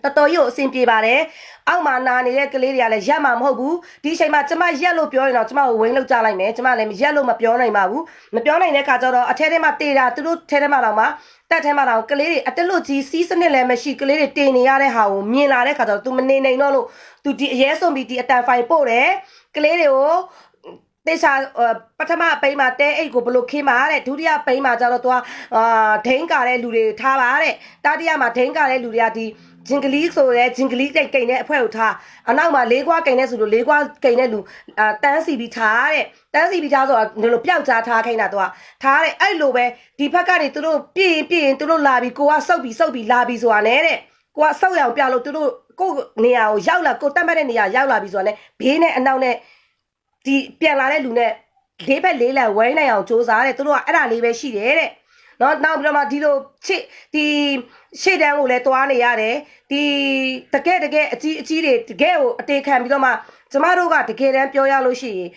့တော်တော်ကြီးအဆင်ပြေပါတယ်အောက်မှာနာနေတဲ့ကလေးတွေကလည်းရက်မှာမဟုတ်ဘူးဒီအချိန်မှာကျမရက်လို့ပြောရင်တော့ကျမကိုဝိန်းလောက်ကြလိုက်မယ်ကျမလည်းရက်လို့မပြောနိုင်ပါဘူးမပြောနိုင်တဲ့ခါကျတော့အထဲထဲမှာတေတာသူတို့ထဲထဲမှာတော့မှတက်ထဲမှာတော့ကလေးတွေအတက်လို့ကြီးစီးစနစ်လည်းမရှိကလေးတွေတင်နေရတဲ့ဟာကိုမြင်လာတဲ့ခါကျတော့ तू မနေနိုင်တော့လို့ तू ဒီအရဲဆုံးပြီးဒီအတန်ဖိုင်ပို့တယ်ကလေးတွေကိုတေချာပထမပိန်းမှာတဲအိတ်ကိုဘလို့ခင်းပါတဲ့ဒုတိယပိန်းမှာကျတော့ तू ဒိန်းကာတဲ့လူတွေထားပါတဲ့တတိယမှာဒိန်းကာတဲ့လူတွေကဒီဂျင်ကလီဆိုရဲဂျင်ကလီကိန်တဲ့အဖွဲကိုထားအနောက်မှာလေးခွားကိန်တဲ့ဆိုလို့လေးခွားကိန်တဲ့လူတန်းစီပြီးထားတဲ့တန်းစီပြီးထားဆိုတော့ဒီလိုပျောက်ကြားထားခိုင်းတာသူကထားတဲ့အဲ့လိုပဲဒီဘက်ကနေသူတို့ပြင်းသူတို့လာပြီးကိုကစုပ်ပြီးလာပြီးဆိုတာနဲ့တဲ့ကိုကစုပ်ရအောင်ပြလို့သူတို့ကိုနေရာကိုရောက်လာကိုတက်မှတ်တဲ့နေရာရောက်လာပြီးဆိုတာနဲ့ဘေးနဲ့အနောက်နဲ့ဒီပြန်လာတဲ့လူနဲ့လေးဘက်လေးလံဝိုင်းနိုင်အောင်စူးစမ်းတဲ့သူတို့ကအဲ့ဒါလေးပဲရှိတယ်တဲ့နော်နောက်ပြီးတော့မှဒီလိုဒီရှေ့တန်းကိုလည်းတွားနေရတယ်ဒီတကယ်အကြီးတွေတကယ်ကိုအတေခံပြီးတော့မှကျမတို့ကတကယ်တမ်းပြောရလို့ရှိရင်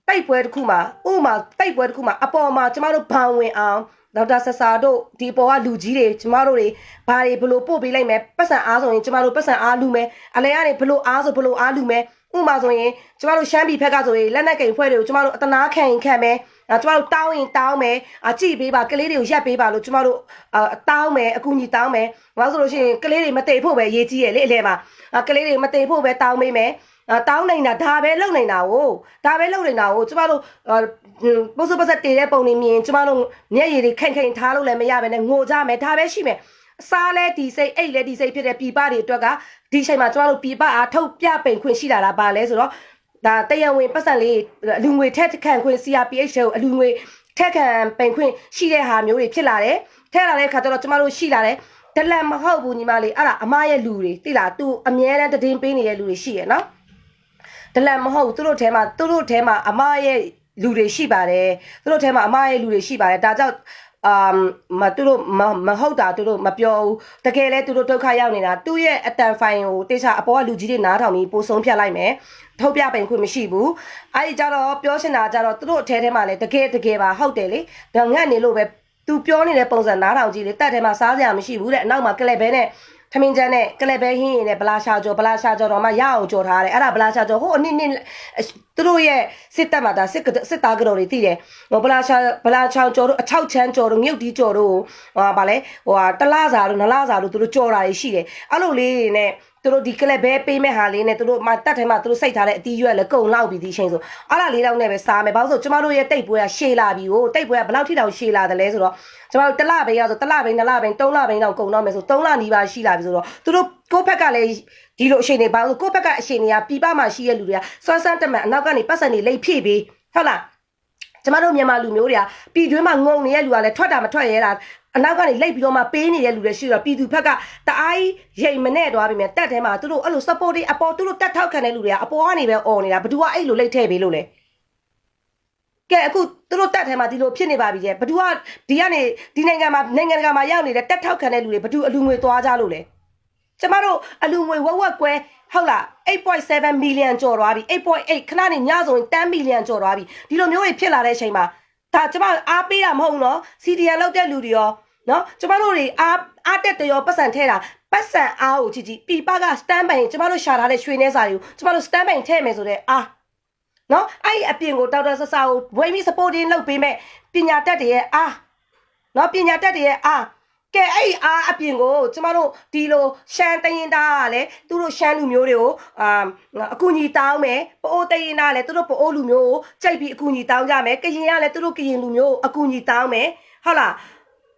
တိုက်ပွဲတစ်ခုမှာဥမာတိုက်ပွဲတစ်ခုမှာအပေါ်မှာကျမတို့ဘောင်ဝင်အောင်ဒေါက်တာဆဆာတို့ဒီပေါ်ကလူကြီးတွေကျမတို့တွေဘာတွေဘလို့ပို့ပေးလိုက်မယ်ပတ်စံအားဆိုရင်ကျမတို့ပတ်စံအားလူမယ်အလဲကနေဘလို့အားဆိုဘလို့အားလူမယ်ဥမာဆိုရင်ကျမတို့ရှမ်းပြည်ဖက်ကဆိုရင်လက်နက်ကိန်ဖွဲ့တွေကိုကျမတို့အတနာခံမယ်ကျမတို့တောင်းရင်တောင်းမယ်ကြည့်ပေးပါကလေးတွေကိုရက်ပေးပါလို့ကျမတို့တောင်းမယ်အကူကြီးတောင်းမယ်ဘာလို့ဆိုလို့ရှိရင်ကလေးတွေမတိတ်ဖို့ပဲရေးကြီးရလေအလဲမှာကလေးတွေမတိတ်ဖို့ပဲတောင်းပေးမယ်တောင်းနေတာဒါပဲလုပ်နေတာကိုကျမတို့ပုစပတ်တေတဲ့ပုံနေမြင်ကျမတို့မျက်ရည်တွေခိုင်ထားလို့လည်းမရပဲနဲ့ငိုကြမယ်ဒါပဲရှိမယ် စားလဲဒီစိတ်အိတ်လဲဒီစိတ်ဖြစ်တဲ့ပြည်ပတွေအတွက်ကဒီချိန်မှာကျမတို့ပြည်ပအားထုတ်ပြပိန်ခွင့်ရှိလာတာပါလဲဆိုတော့ဒါတရားဝင်ပတ်စံလေးအလူငွေထက်ခံခွင့် CRPH ကိုအလူငွေထက်ခံပိန်ခွင့်ရှိတဲ့ဟာမျိုးတွေဖြစ်လာတယ်ထက်လာတဲ့ခါကျတော့ကျမတို့ရှိလာတယ်ဒလန်မဟုတ်ဘူးညီမလေးအဲ့ဒါအမရဲ့လူတွေသိလားသူအမြဲတမ်းတည်င်းပေးနေတဲ့လူတွေရှိရနော်ဒလန်မဟုတ်သူတို့ထဲမှာအမရဲ့လူတွေရှိပါတယ်သူတို့ထဲမှာအမရဲ့လူတွေရှိပါတယ်ဒါကြောင့်သူတို့မဟုတ်တာသူတို့မပြောဘူးတကယ်လဲသူတို့ဒုက္ခရောက်နေတာသူ့ရဲ့အတန်ဖိုင်ကိုတေချာအပေါ်ကလူကြီးတွေနားထောင်ပြီးပို့ဆုံးဖြတ်လိုက်မယ်ထုတ်ပြပိန်ခွင့်မရှိဘူးအဲ့ဒီကြတော့ပြောချင်တာကြတော့သူတို့အထဲထဲမှာလဲတကယ်ပါဟုတ်တယ်လေဒါငတ်နေလို့ပဲသူပြောနေတဲ့ပုံစံနားထောင်ကြည့်လေတက်ထဲမှာစားစရာမရှိဘူးတဲ့အနောက်မှာကလက်ဘဲနဲ့ထမင်းချမ်းနဲ့ကလက်ဘဲဟင်းရင်နဲ့ဗလာရှာကျော်တော့မှရအောင်ကြော်ထားတယ်အဲ့ဒါဗလာရှာကျော်ဟိုအနည်းသူတို့ရဲ့စစ်တပ်မှာဒါစစ်သားကြော်တွေသိတယ်ဟိုဗလာချောင်းကျော်တို့အချောက်ချမ်းကျော်တို့မြုပ်တီးကျော်တို့ဗာလဲဟိုတလားစာတို့နလားစာတို့သူတို့ကြော်တာတွေရှိတယ်အဲ့လိုလေးတွေနဲ့သူတို့ဒီကလပ်ဘဲပေးမဲ့ဟာလေးနဲ့သူတို့မှတတ်ထဲမှာသူတို့စိတ်ထားတဲ့အတီးရွက်လည်းကုံလောက်ပြီးဒီချိန်ဆိုအဲ့ဒါလေးတော့နဲ့ပဲစားမယ်ဘာလို့ဆိုကျမတို့ရဲ့တိတ်ပွဲကရှေ့လာပြီဟိုတိတ်ပွဲကဘယ်လောက်ထိတောင်ရှေ့လာတယ်လဲဆိုတော့ကျမတို့တစ်လပိန်ရဆိုတစ်လပိန်2လပိန်3လပိန်တော့ကုံတော့မယ်ဆို3လနီးပါးရှိလာပြီဆိုတော့သူတို့ကိုယ့်ဘက်ကလည်းဒီလိုအချိန်နေဘာလို့ကိုယ့်ဘက်ကအချိန်တွေကပြပမှာရှိရဲ့လူတွေကစွမ်းစမ်းတက်မှန်အနောက်ကနေပတ်စံနေလိတ်ဖြည့်ပြီးဟုတ်လားကျမတို့မြန်မာလူမျိုးတွေကပြည်တွင်းမှာငုံနေတဲ့လူကလည်းထွက်တာမထွက်ရဲတာအနောက်ကနေလိတ်ပြီးတော့မှပေးနေတဲ့လူတွေရှိတော့ပြည်သူဘက်ကတအားရိမ်မနဲ့သွားပြီမြတ်တက်ထဲမှာသူတို့အဲ့လို support တွေအပေါ်သူတို့တက်ထောက်ခံတဲ့လူတွေကအပေါ်ကနေပဲអော်နေတာဘသူကအဲ့လိုလိတ်ထည့်ပေးလို့လဲကဲအခုသူတို့တက်ထဲမှာဒီလိုဖြစ်နေပါပြီကျဘသူကဒီကနေဒီနိုင်ငံမှာရောက်နေတဲ့တက်ထောက်ခံတဲ့လူတွေဘသူအလူငွေသွားကြလို့လဲကျမတို့အလူငွေဝက်ကွဲဟုတ်လား 8.7 million ကျော်သွားပြီ 8.8 ခဏနေညဆိုရင်10 million ကျော်သွားပြီဒီလိုမျိုးတွေဖြစ်လာတဲ့အချိန်မှာဒါကျမအားပေးတာမဟုတ်နော် CDN လောက်တဲ့လူတွေရောနော်ကျမတို့တွေအားတက်တရောပတ်စံထဲတာပတ်စံအားကိုကြည့်ပြပက stand by ကျမတို့ရှာထားတဲ့ရွှေနှဲစာတွေကိုကျမတို့ stand by ထည့်မယ်ဆိုတဲ့အားနော်အဲ့အပြင်ကိုဒေါက်တာဆဆာကိုဝိုင်းပြီး supporting လုပ်ပေးမဲ့ပညာတတ်တွေရဲ့အားနော်ပညာတတ်တွေရဲ့အားကဲအဲ့အားအပြင်ကိုကျမတို့ဒီလိုရှမ်းတရင်သားကလည်းသူတို့ရှမ်းလူမျိုးတွေကိုအကူအညီတောင်းမယ်ပအိုးတရင်သားလည်းသူတို့ပအိုးလူမျိုးကိုကြိုက်ပြီးအကူအညီတောင်းကြမယ်ကရင်ကလည်းသူတို့ကရင်လူမျိုးကိုအကူအညီတောင်းမယ်ဟုတ်လာ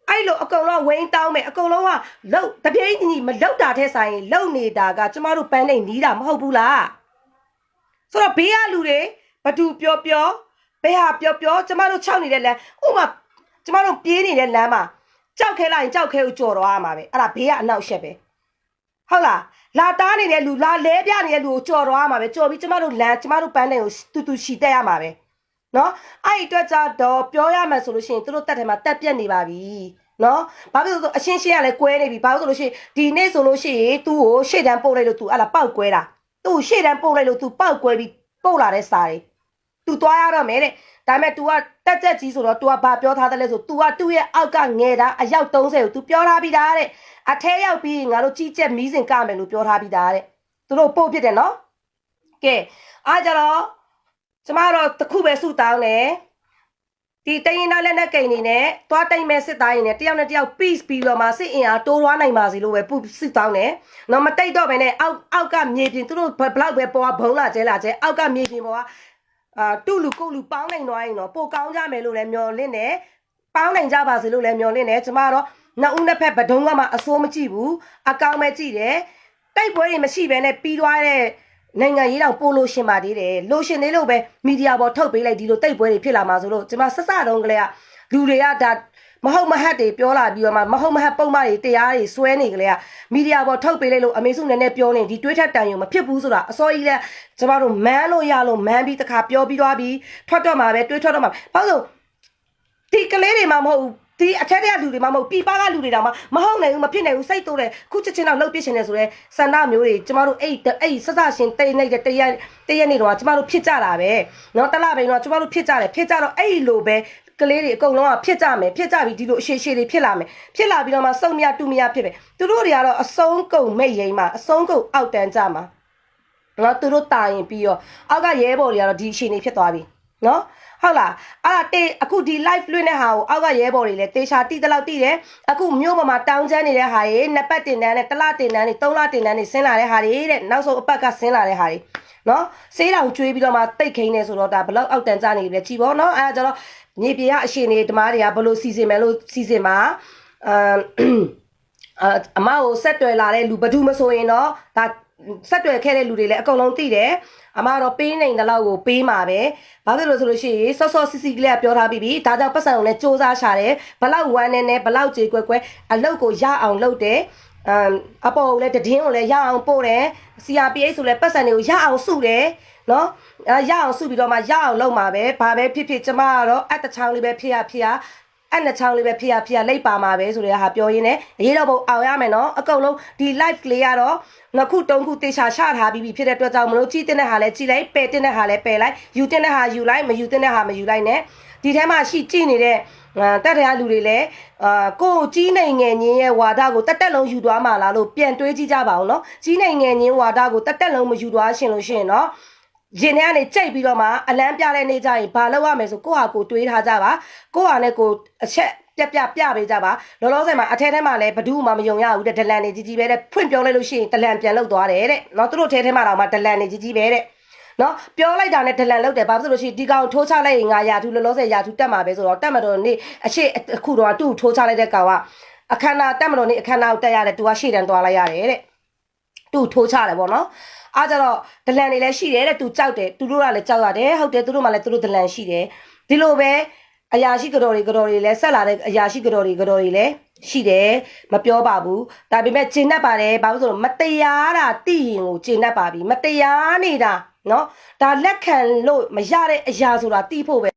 းအဲ့လိုအကုန်လုံးဝိန်းတောင်းမယ်အကုန်လုံးကလုံတပြိုင်ညီမလုံတာတဲ့ဆိုင်လုံနေတာကကျမတို့ပန်းနေနီးတာမဟုတ်ဘူးလားဆိုတော့ဘေးကလူတွေဘသူပြောဘယ်ဟာပြောကျမတို့ခြောက်နေတဲ့လမ်းဥမာကျမတို့ပြေးနေတဲ့လမ်းမှာကြောက်ခဲလိုက်ကြောက်ခဲကိုကြော်တော့ရမှာပဲအဲ့ဒါဘေးကအနောက်ရှက်ပဲဟုတ်လားလာတားနေတဲ့လူလာလဲပြနေတဲ့လူကိုကြော်တော့ရမှာပဲကြော်ပြီးကျမတို့လမ်းကျမတို့ပန်းနေကိုတူရှီတက်ရမှာပဲနော်အဲ့ဒီအတွက်ကြတော့ပြောရမယ်ဆိုလို့ရှိရင်သူတို့တက်ထဲမှာတက်ပြက်နေပါပြီနော်ဘာဖြစ်လို့အရှင်းကလည်းကွဲနေပြီဘာလို့ဆိုလို့ရှိရင်ဒီနေ့ဆိုလို့ရှိရင်သူ့ကိုရှေ့တန်းပို့လိုက်လို့ तू အဲ့လားပောက်ကွဲတာသူ့ကိုရှေ့တန်းပို့လိုက်လို့ तू ပောက်ကွဲပြီးပို့လာတဲ့စာတွေ तू သွားရတော့မယ်တဲ့ဒါပေမဲ့ तू ကတက်ချက်ကြီးဆိုတော့ तू ကဘာပြောထားတယ်လဲဆို तू ကသူ့ရဲ့အောက်ကငယ်သားအယောက်30ကို तू ပြောထားပြီးသားတဲ့အထဲရောက်ပြီးငါတို့ကြီးကျက်မီးစင်ကမယ်လို့ပြောထားပြီးသားတဲ့သူတို့ပို့ဖြစ်တယ်နော်ကဲအားကြတော့ကျမတို့တခုပဲစုတောင်းတယ်ဒီတရင်သားလက်နဲ့ကိန်နေနဲ့သွားတိမ်မဲ့စစ်သားရင်နဲ့တယောက်နဲ့တယောက် peace ပြီးတော့မှစစ်အင်အားတိုးထွားနိုင်ပါစေလို့ပဲစုတောင်းတယ်နော်မတိတ်တော့ပဲနဲ့အောက်ကမြေပြင်သူတို့ဘလောက်ပဲပေါ်ကဘုံလာကျဲအောက်ကမြေပြင်ပေါ်ကတူလူကိုလူပေါင်းနိုင်သွားရင်တော့ပိုကောင်းကြမယ်လို့လည်းမျှော်လင့်တယ်ပေါင်းနိုင်ကြပါစေလို့လည်းမျှော်လင့်တယ်ကျမတော့နှစ်ဦးနှစ်ဖက်ဘဒုံကမှအစိုးမကြည့်ဘူးအကောင်းပဲကြည့်တယ်တိုက်ပွဲတွေမရှိဘဲနဲ့ပြီးသွားတဲ့နိုင်ငံရေးတောင်ပို့လို့ရှင်ပါသေးတယ်လို့ရှင်သေးလို့ပဲမီဒီယာပေါ်ထုတ်ပေးလိုက်ဒီလိုတိတ်ပွဲတွေဖြစ်လာမှာဆိုလို့ကျမဆက်စတုံးကလေးကလူတွေကဒါမဟုတ်မဟတ်တွေပြောလာပြီးတော့မှမဟုတ်မဟတ်ပုံမှန်တွေတရားတွေစွဲနေကလေးကမီဒီယာပေါ်ထုတ်ပေးလိုက်လို့အမေစုနည်းနည်းပြောနေဒီတွေးထက်တန်ရုံမဖြစ်ဘူးဆိုတာအစောကြီးလဲကျမတို့မန်းလို့ရလို့မန်းပြီးတခါပြောပြီးသွားပြီးထွက်တော့မှာပဲတွေးထွက်တော့မှာဘာလို့ဒီကလေးတွေမှမဟုတ်ဘူးဒီအထက်တဲ့လူတွေမှမဟုတ်ပြပကလူတွေတောင်မဟုတ်နိုင်ဘူးမဖြစ်နိုင်ဘူးစိတ်တိုးတယ်ခုချက်ချင်းတော့လှုပ်ပြရှင်နေဆိုရဲစန္ဒမျိုးတွေကျမတို့အဲ့စစရှင်တိတ်နေတဲ့တရက်နေတော့ကျမတို့ဖြစ်ကြတာပဲเนาะတလပိန်တော့ကျမတို့ဖြစ်ကြတယ်ဖြစ်ကြတော့အဲ့လိုပဲကလေးတွေအကုန်လုံးကဖြစ်ကြမယ်ဖြစ်ကြပြီးဒီလိုအရှိတွေဖြစ်လာမယ်ဖြစ်လာပြီးတော့မှစုံမြတူမြဖြစ်ပဲသူတို့တွေကတော့အဆုံးကုန်မိတ်ရိမ်မှာအဆုံးကုန်အောက်တန်းကြမှာเนาะသူတို့တာရင်ပြီးတော့အောက်ကရဲဘော်တွေကတော့ဒီအရှိနေဖြစ်သွားပြီเนาะဟုတ်လားအဲ့ဒါအခုဒီ live လွှင့်တဲ့ဟာကိုအောက်ကရဲဘော်တွေလည်းတေချာတိတလောက်တိတယ်အခုမြို့ပေါ်မှာတောင်းချမ်းနေတဲ့ဟာတွေနှစ်ပတ်တင်တန်းနဲ့တစ်လတင်တန်းနဲ့သုံးလတင်တန်းနဲ့ဆင်းလာတဲ့ဟာတွေတဲ့နောက်ဆုံးအပတ်ကဆင်းလာတဲ့ဟာတွေနော်ဆေးတောင်ကျွေးပြီးတော့မှတိတ်ခိန်းနေဆိုတော့ဒါဘလောက်အောက်တန်းကြနေပြီလဲကြည်ပေါ့နော်အဲ့ဒါကျတော့မြေပြေကအရှင်နေဓမားတွေကဘလို့စီစဉ်မယ်လို့စီစဉ်မှာ အမကိုဆက်တွယ်လာတဲ့လူဘယ်သူမဆိုရင်တော့ဒါဆက်တွယ်ခဲ့တဲ့လူတွေလည်းအကုန်လုံးသိတယ်အမတော့ပေးနိုင်တဲ့လောက်ကိုပေးမှာပဲဘာဖြစ်လို့ဆိုလို့ရှိရင်စောစောစီစီကလေးကပြောထားပြီးပြီဒါကြောင့်ပတ်စံကိုလည်းစူးစမ်းရှာတယ်ဘလောက်ဝမ်းနေဘလောက်ကြေကွဲကွဲအလုတ်ကိုရအောင်လုပ်တယ်အပေါ်ကိုလည်းတည်င်းကိုလည်းရအောင်ပို့တယ် CRPH ဆိုလည်းပတ်စံတွေကိုရအောင်စုတယ်နော်ရအောင်စုပြီးတော့မှရအောင်လုပ်မှာပဲဘာပဲဖြစ်ဖြစ်ကျမကတော့အတ္တချောင်းလေးပဲဖြစ်ရအဲ့နှစ်ချောင်းလေးပဲဖြစ်ရလိပ်ပါမှာပဲဆိုတဲ့ဟာပြောရင်းနဲ့အရေးတော့ဘုံအောင်ရမယ်နော်အကုန်လုံးဒီ live လေးကတော့နှစ်ခုသုံးခုတေချာချထားပြီးဖြစ်တဲ့အတွက်ကြောင့်မလို့ကြည့်တဲ့ဟာလည်းကြည့်လိုက်ပယ်တဲ့ဟာလည်းပယ်လိုက်ယူတဲ့ဟာယူလိုက်မယူတဲ့ဟာမယူလိုက်နဲ့ဒီထဲမှာရှိကြည့်နေတဲ့တက်တရားလူတွေလည်းကိုကြီးနိုင်ငယ်ညင်းရဲ့ဝါဒကိုတက်လုံးယူသွားမှာလားလို့ပြန်တွေးကြည့်ကြပါဦးနော်ကြီးနိုင်ငယ်ညင်းဝါဒကိုတက်လုံးမယူသွားရှင်လို့ရှိရင်နော်ရင်ထဲကနေကြိတ်ပြီးတော့မှအလန်းပြတဲ့နေ့ကျရင်ဘာလုပ်ရမလဲဆိုကိုဟာကိုတွေးထားကြပါကိုဟာနဲ့ကိုအချက်ပြပေးကြပါလောလောဆယ်မှာအထဲထဲမှာလည်းဘဒူးမှမယုံရဘူးတဲ့ဒလန်နေကြီးပဲတဲ့ဖွင့်ပြောလိုက်လို့ရှိရင်ဒလန်ပြန်လောက်သွားတယ်တဲ့နော်သူတို့ထဲထဲမှာတော့မှဒလန်နေကြီးပဲတဲ့နော်ပြောလိုက်တာနဲ့ဒလန်လောက်တယ်ဘာဖြစ်လို့ရှိရင်ဒီကောင်ထိုးချလိုက်ရင်ငါရာထူးလောလောဆယ်ရာထူးတက်မှာပဲဆိုတော့တက်မတော်နေ့အရှိအခုတော့သူ့ထိုးချလိုက်တဲ့ကောင်ကအခမ်းအနားတက်မတော်နေ့အခမ်းအနားကိုတက်ရတယ်သူကရှေ့တန်းသွားလိုက်ရတယ်တဲ့သူ့ထိုးချတယ်ပေါ့နော်အားကြတော့ဒလန်တွေလည်းရှိတယ်တဲ့သူကြောက်တယ်သူတို့ကလည်းကြောက်ရတယ်ဟုတ်တယ်သူတို့မှလည်းသူတို့ဒလန်ရှိတယ်ဒီလိုပဲအရာရှိကြော်တွေလည်းဆက်လာတဲ့အရာရှိကြော်တွေလည်းရှိတယ်မပြောပါဘူးဒါပေမဲ့ကျင့်တတ်ပါတယ်ဘာလို့ဆိုတော့မတရားတာသိရင်ကိုကျင့်တတ်ပါပြီမတရားနေတာနော်ဒါလက်ခံလို့မရတဲ့အရာဆိုတာသိဖို့ပဲ